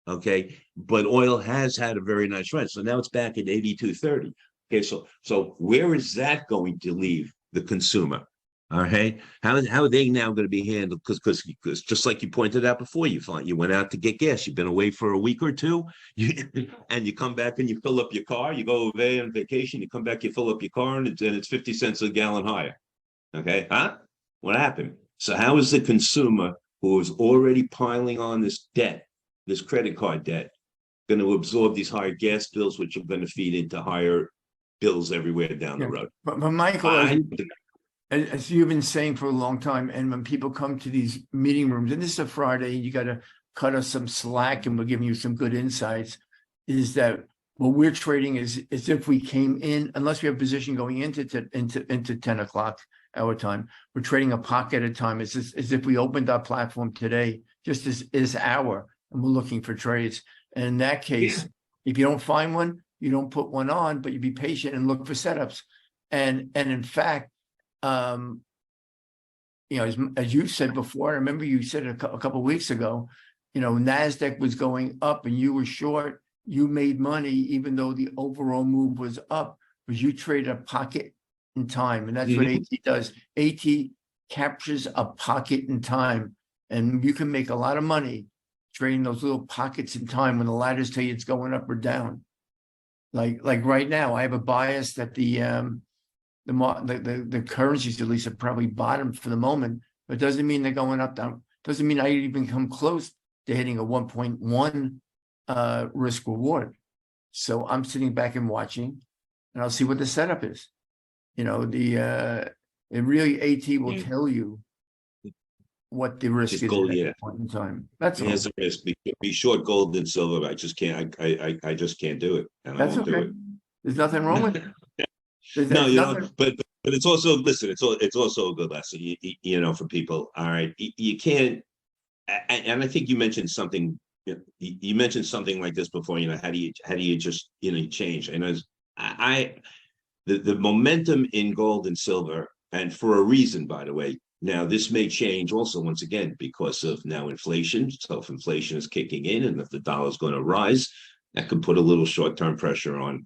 Okay. But oil has had a very nice run. So now it's back at 82.30. Okay, so where is that going to leave the consumer? All right. How are they now going to be handled? Because just like you pointed out before, you went out to get gas. You've been away for a week or two, and you come back and you fill up your car. You go away on vacation. You come back, you fill up your car, and it's 50 cents a gallon higher. Okay, huh? What happened? So how is the consumer who is already piling on this debt, this credit card debt, going to absorb these higher gas bills, which are going to feed into higher bills everywhere down the road? But Michael, I, as you've been saying for a long time, and when people come to these meeting rooms, and this is a Friday, you got to cut us some slack, and we're giving you some good insights, is that what we're trading is if we came in, unless we have a position going into 10 o'clock our time, we're trading a pocket at a time. It's as if we opened our platform today, just as hour, and we're looking for trades. And in that case, if you don't find one, you don't put one on, but you be patient and look for setups. And in fact, as you said before, I remember you said it a couple of weeks ago, NASDAQ was going up and you were short, you made money, even though the overall move was up, because you traded a pocket in time. And that's what AT does. AT captures a pocket in time, and you can make a lot of money trading those little pockets in time when the ladders tell you it's going up or down. Like right now, I have a bias that the currencies at least have probably bottomed for the moment, but it doesn't mean they're going up, down. Doesn't mean I even come close to hitting a 1.1 risk reward. So I'm sitting back and watching, and I'll see what the setup is. It really AT will tell you what the risk is gold, at that point in time. That's all. Yes, a risk. Be short gold and silver. I just can't. I just can't do it, and That's I won't okay. do it. There's nothing wrong with it. No, but it's also, listen, it's also a good lesson, for people. All right, you can't, and I think you mentioned something. You mentioned something like this before. How do you just change? And the momentum in gold and silver, and for a reason, by the way. Now, this may change also once again because of now inflation. So if inflation is kicking in, and if the dollar is going to rise, that could put a little short-term pressure on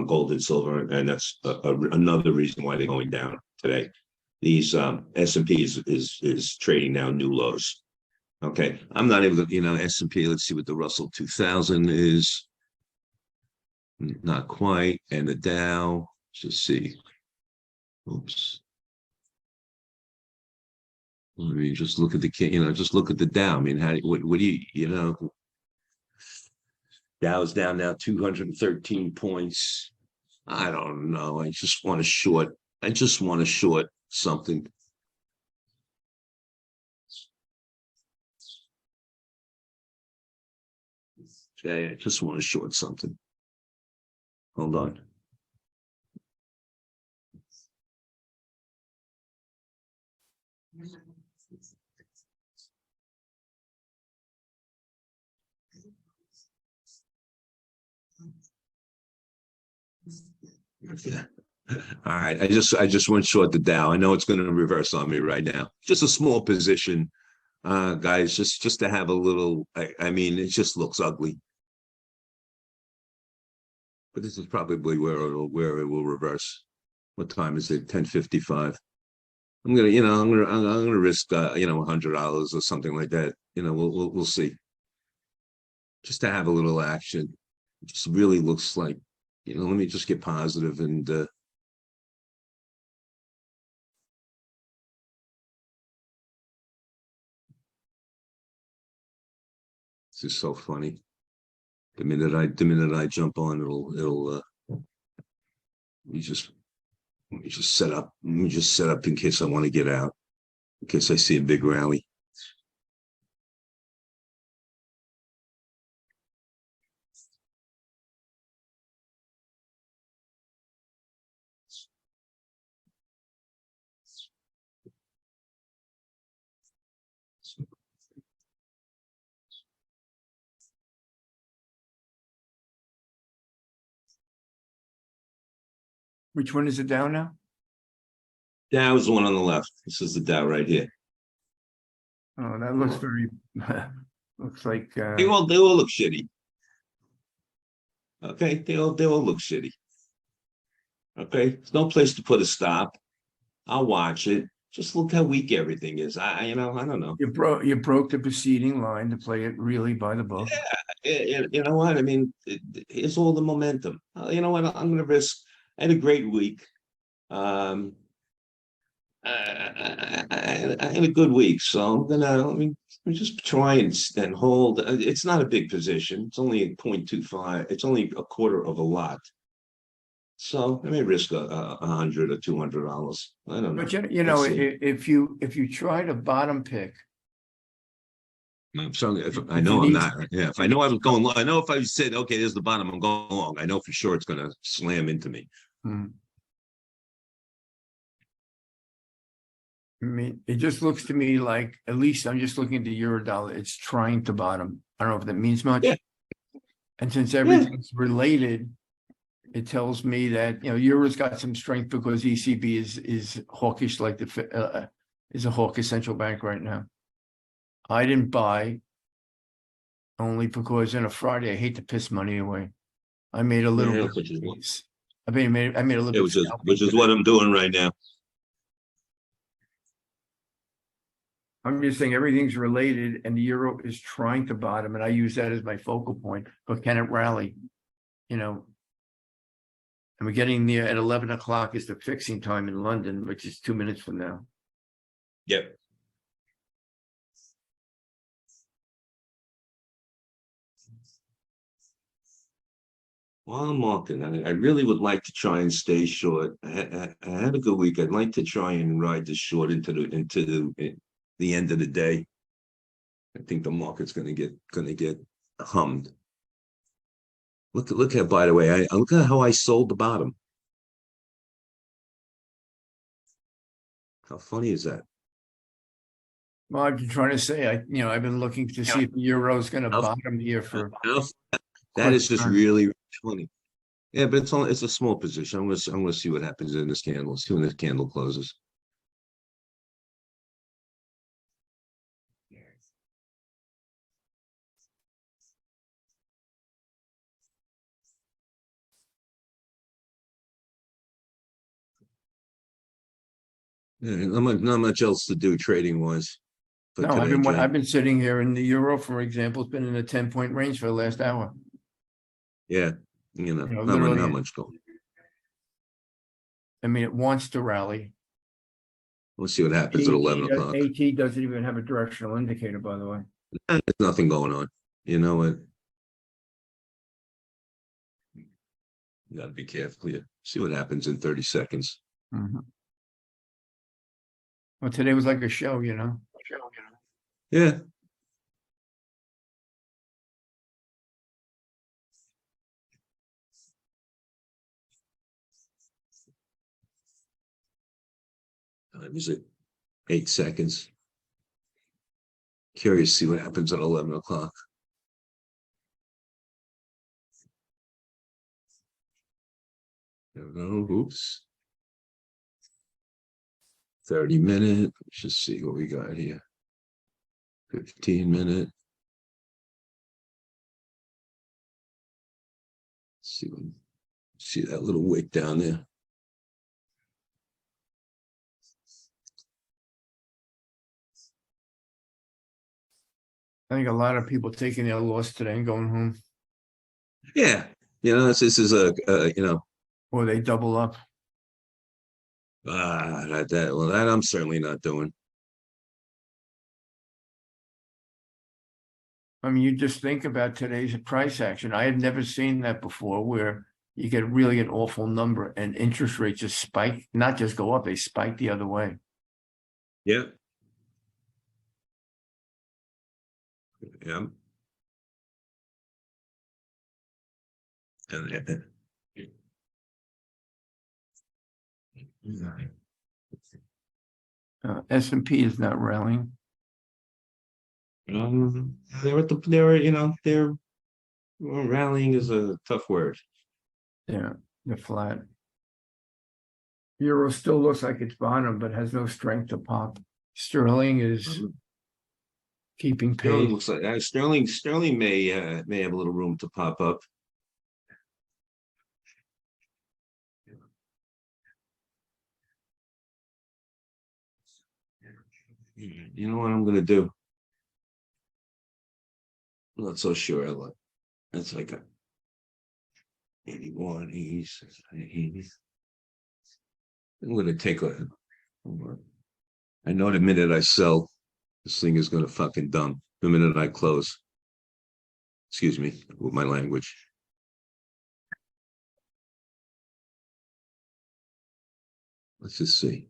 gold and silver, and that's another reason why they're going down today. These S&P is trading now new lows. Okay, I'm not able to, S&P. Let's see what the Russell 2000 is. Not quite, and the Dow. Let's see. Oops. I mean, just look at just look at the Dow. I mean, what do you. Dow's down now 213 points. I don't know. I just want to short something. Okay, I just want to short something. Hold on. Yeah. All right. I just went short the Dow. I know it's going to reverse on me right now. Just a small position, guys. Just to have a little. I mean, it just looks ugly. But this is probably where it will reverse. What time is it? 10:55. I'm gonna risk $100 or something like that. We'll see. Just to have a little action. It just really looks like, let me just get positive and this is so funny. The minute I jump on, it'll let me just set up. Let me just set up in case I want to get out, in case I see a big rally. Which one is it down now? Dow is the one on the left. This is the Dow right here. Oh, that looks very, looks like, They all look shitty. Okay, they all look shitty. Okay, there's no place to put a stop. I'll watch it. Just look how weak everything is. I don't know. you broke the preceding line to play it really by the book. You know what? I mean, it's all the momentum. You know what? I'm going to risk. I had a great week. I had a good week, so I'm gonna let me just try and hold. It's not a big position. It's only a 0.25. It's only a quarter of a lot. So I may risk $100 or $200. I don't know. But Let's see. if you try to bottom pick, So if I know I'm not. Yeah, if I know I'm going long, I know if I said okay, there's the bottom, I'm going long. I know for sure it's gonna slam into me. I mean, it just looks to me like, at least I'm just looking at the euro dollar, it's trying to bottom. I don't know if that means much. Yeah. And since everything's related, it tells me that, euro's got some strength because ECB is hawkish, like is a hawkish central bank right now. I didn't buy only because on a Friday, I hate to piss money away. I made a little bit. Which is I made a little bit. which is what I'm doing right now. I'm just saying everything's related and the euro is trying to bottom, and I use that as my focal point. But can it rally? And we're getting there at 11 o'clock is the fixing time in London, which is 2 minutes from now. Yep. Well, I'm walking. I really would like to try and stay short. I had a good week. I'd like to try and ride this short into the end of the day. I think the market's gonna get hummed. Look at, by the way, I look at how I sold the bottom. How funny is that? Well, I've been trying to say, I've been looking to see if the euro is going to bottom here for. That is just really funny. Yeah, but it's a small position. I'm gonna see what happens in this candle. See when this candle closes. Yeah, not much else to do trading wise. No, I've been sitting here, and the euro, for example, has been in a 10-point range for the last hour. Yeah, not literally, much going. I mean, it wants to rally. We'll see what happens at 11 o'clock. AT doesn't even have a directional indicator, by the way. There's nothing going on. You know what? You got to be careful here. See what happens in 30 seconds. Well, today was like a show, Yeah. Time is it? 8 seconds. Curious to see what happens at 11 o'clock. No, oops. 30-minute. Let's just see what we got here. 15-minute. See that little wick down there. I think a lot of people taking their loss today and going home. Yeah, this is or they double up. That I'm certainly not doing. I mean, you just think about today's price action. I had never seen that before, where you get really an awful number and interest rates just spike, not just go up, they spike the other way. Yeah. Yeah. And S&P is not rallying. they're rallying is a tough word. Yeah, they're flat. Euro still looks like it's bottom, but has no strength to pop. Sterling is keeping Sterling pace. looks like Sterling may have a little room to pop up. You know what I'm gonna do? I'm not so sure. That's like a 81, 86, 80. I'm gonna take a. Hold on. I know the minute I sell, this thing is gonna fucking dump. The minute I close. Excuse me with my language. Let's just see.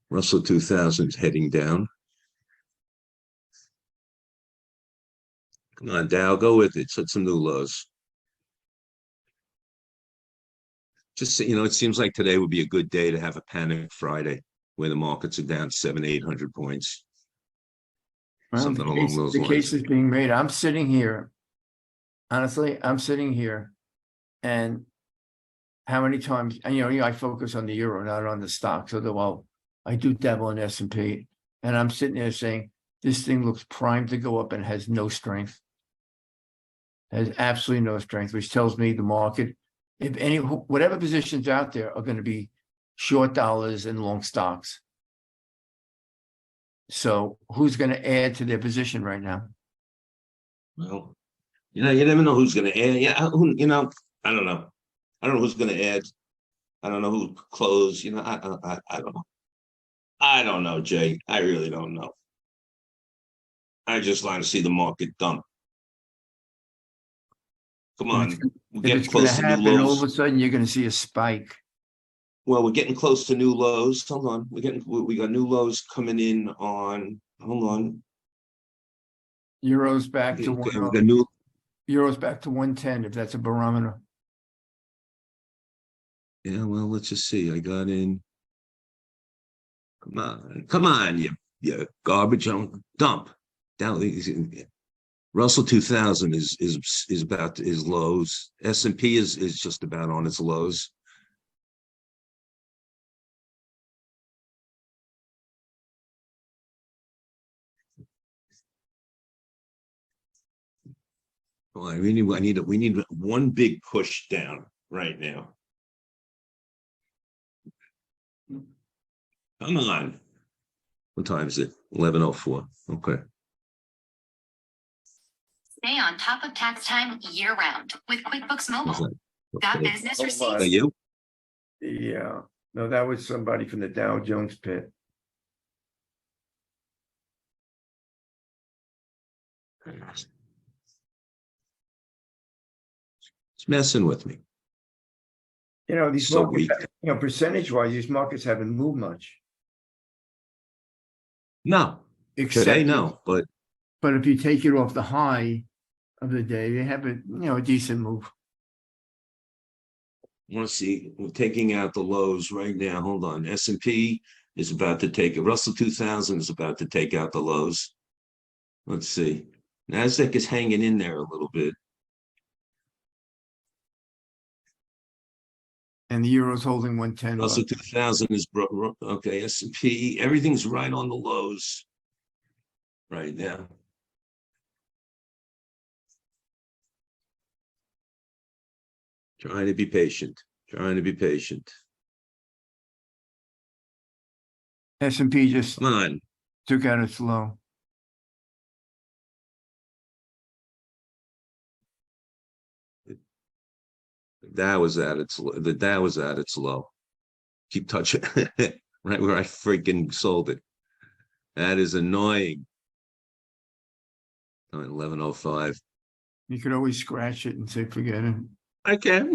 Russell 2000 is heading down. Come on, Dow, go with it. Set some new lows. Just, it seems like today would be a good day to have a panic Friday where the markets are down 700-800 points. Well, Something along those the lines. case is being made. I'm sitting here. Honestly, I'm sitting here, and how many times? And I focus on the euro, not on the stocks. Although I do dabble in S&P, and I'm sitting there saying this thing looks primed to go up and has no strength. Has absolutely no strength, which tells me the market, whatever positions out there are going to be short dollars and long stocks. So who's going to add to their position right now? Well, you never know who's going to add. Yeah, I don't know. I don't know who's going to add. I don't know who close. I don't know. I don't know, Jay. I really don't know. I just want to see the market dump. Come on, we're If getting it's going to close to new happen, all of lows. a sudden you're going to see a spike. Well, we're getting close to new lows. Hold on, we got new lows coming in on. Hold on. Euros back to Okay, we got new. Euros back to 110, if that's a barometer. Yeah, well, let's just see. I got in. Come on, you garbage dump down. Russell 2000 is about his lows. S&P is just about on its lows. Well, we need one big push down right now. Come on. What time is it? 11:04. Okay. Stay on top of tax time year round with QuickBooks Mobile. Got Okay. business Oh, receipts? Is that you? Yeah. No, that was somebody from the Dow Jones pit. It's messing with me. These So markets, weak. percentage-wise, these markets haven't moved much. No. Except Today, no. But if you take it off the high of the day, they have a decent move. I want to see. We're taking out the lows right now. Hold on. S&P is about to take it. Russell 2000 is about to take out the lows. Let's see. NASDAQ is hanging in there a little bit. And the euro's holding 110. Russell 2000 is okay. S&P, everything's right on the lows right now. Trying to be patient. Trying to be patient. S&P just Come on. took out its low. That was at its low. Keep touching right where I freaking sold it. That is annoying. 11:05. You could always scratch it and say, forget it. I can,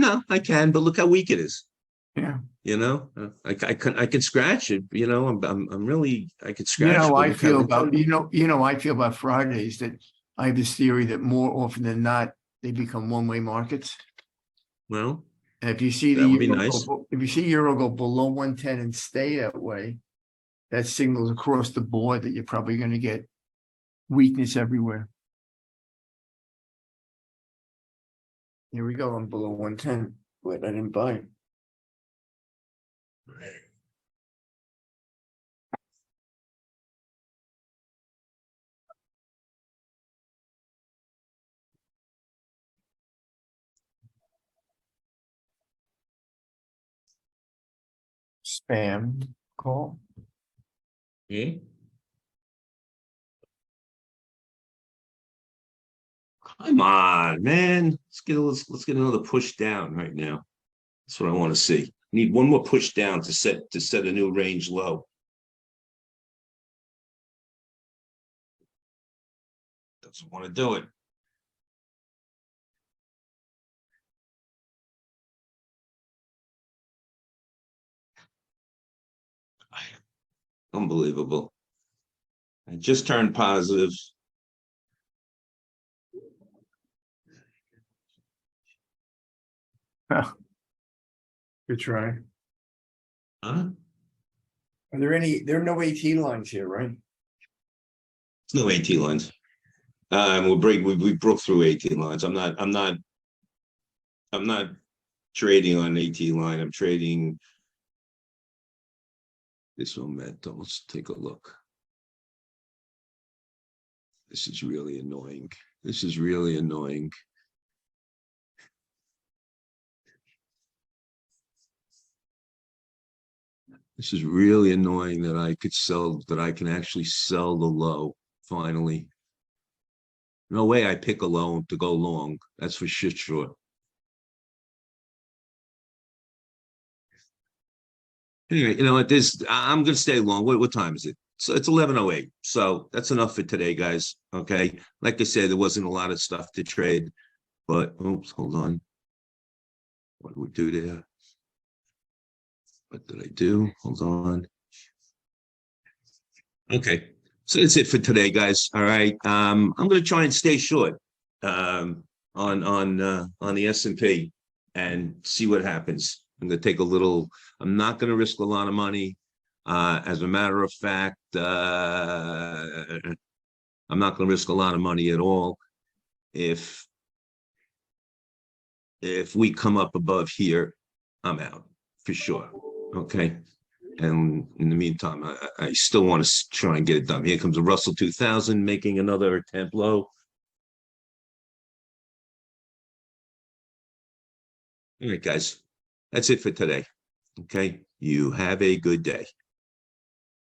but look how weak it is. Yeah. I can scratch it. I'm really I could scratch. I feel about I feel about Fridays that I have this theory that more often than not they become one-way markets. Well, and if you see that would be nice. If you see euro go below 110 and stay that way, that signals across the board that you're probably going to get weakness everywhere. Here we go. I'm below 110. Wait, I didn't buy it. Spam call. Okay. Come on, man. Let's get another push down right now. That's what I want to see. Need one more push down to set a new range low. Doesn't want to do it. Unbelievable. I just turned positive. Good try. Huh? Are there there are no AT lines here, right? There's no AT lines. We broke through AT lines. I'm not trading on AT line. I'm trading this momentum. Let's take a look. This is really annoying. This is really annoying. This is really annoying that I can actually sell the low finally. No way I pick a loan to go long. That's for shit sure. Anyway, you know what? I'm gonna stay long. What time is it? So it's 11:08. So that's enough for today, guys. Okay. Like I said, there wasn't a lot of stuff to trade, but oops, hold on. What do we do there? What did I do? Hold on. Okay. So that's it for today, guys. All right. I'm gonna try and stay short on the S&P and see what happens. I'm gonna take a little, I'm not gonna risk a lot of money. As a matter of fact, I'm not gonna risk a lot of money at all. If we come up above here, I'm out for sure. Okay. And in the meantime, I still want to try and get it done. Here comes a Russell 2000 making another attempt low. All right, guys, that's it for today. Okay, you have a good day.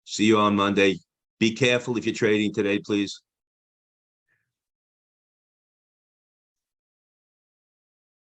See you on Monday. Be careful if you're trading today, please.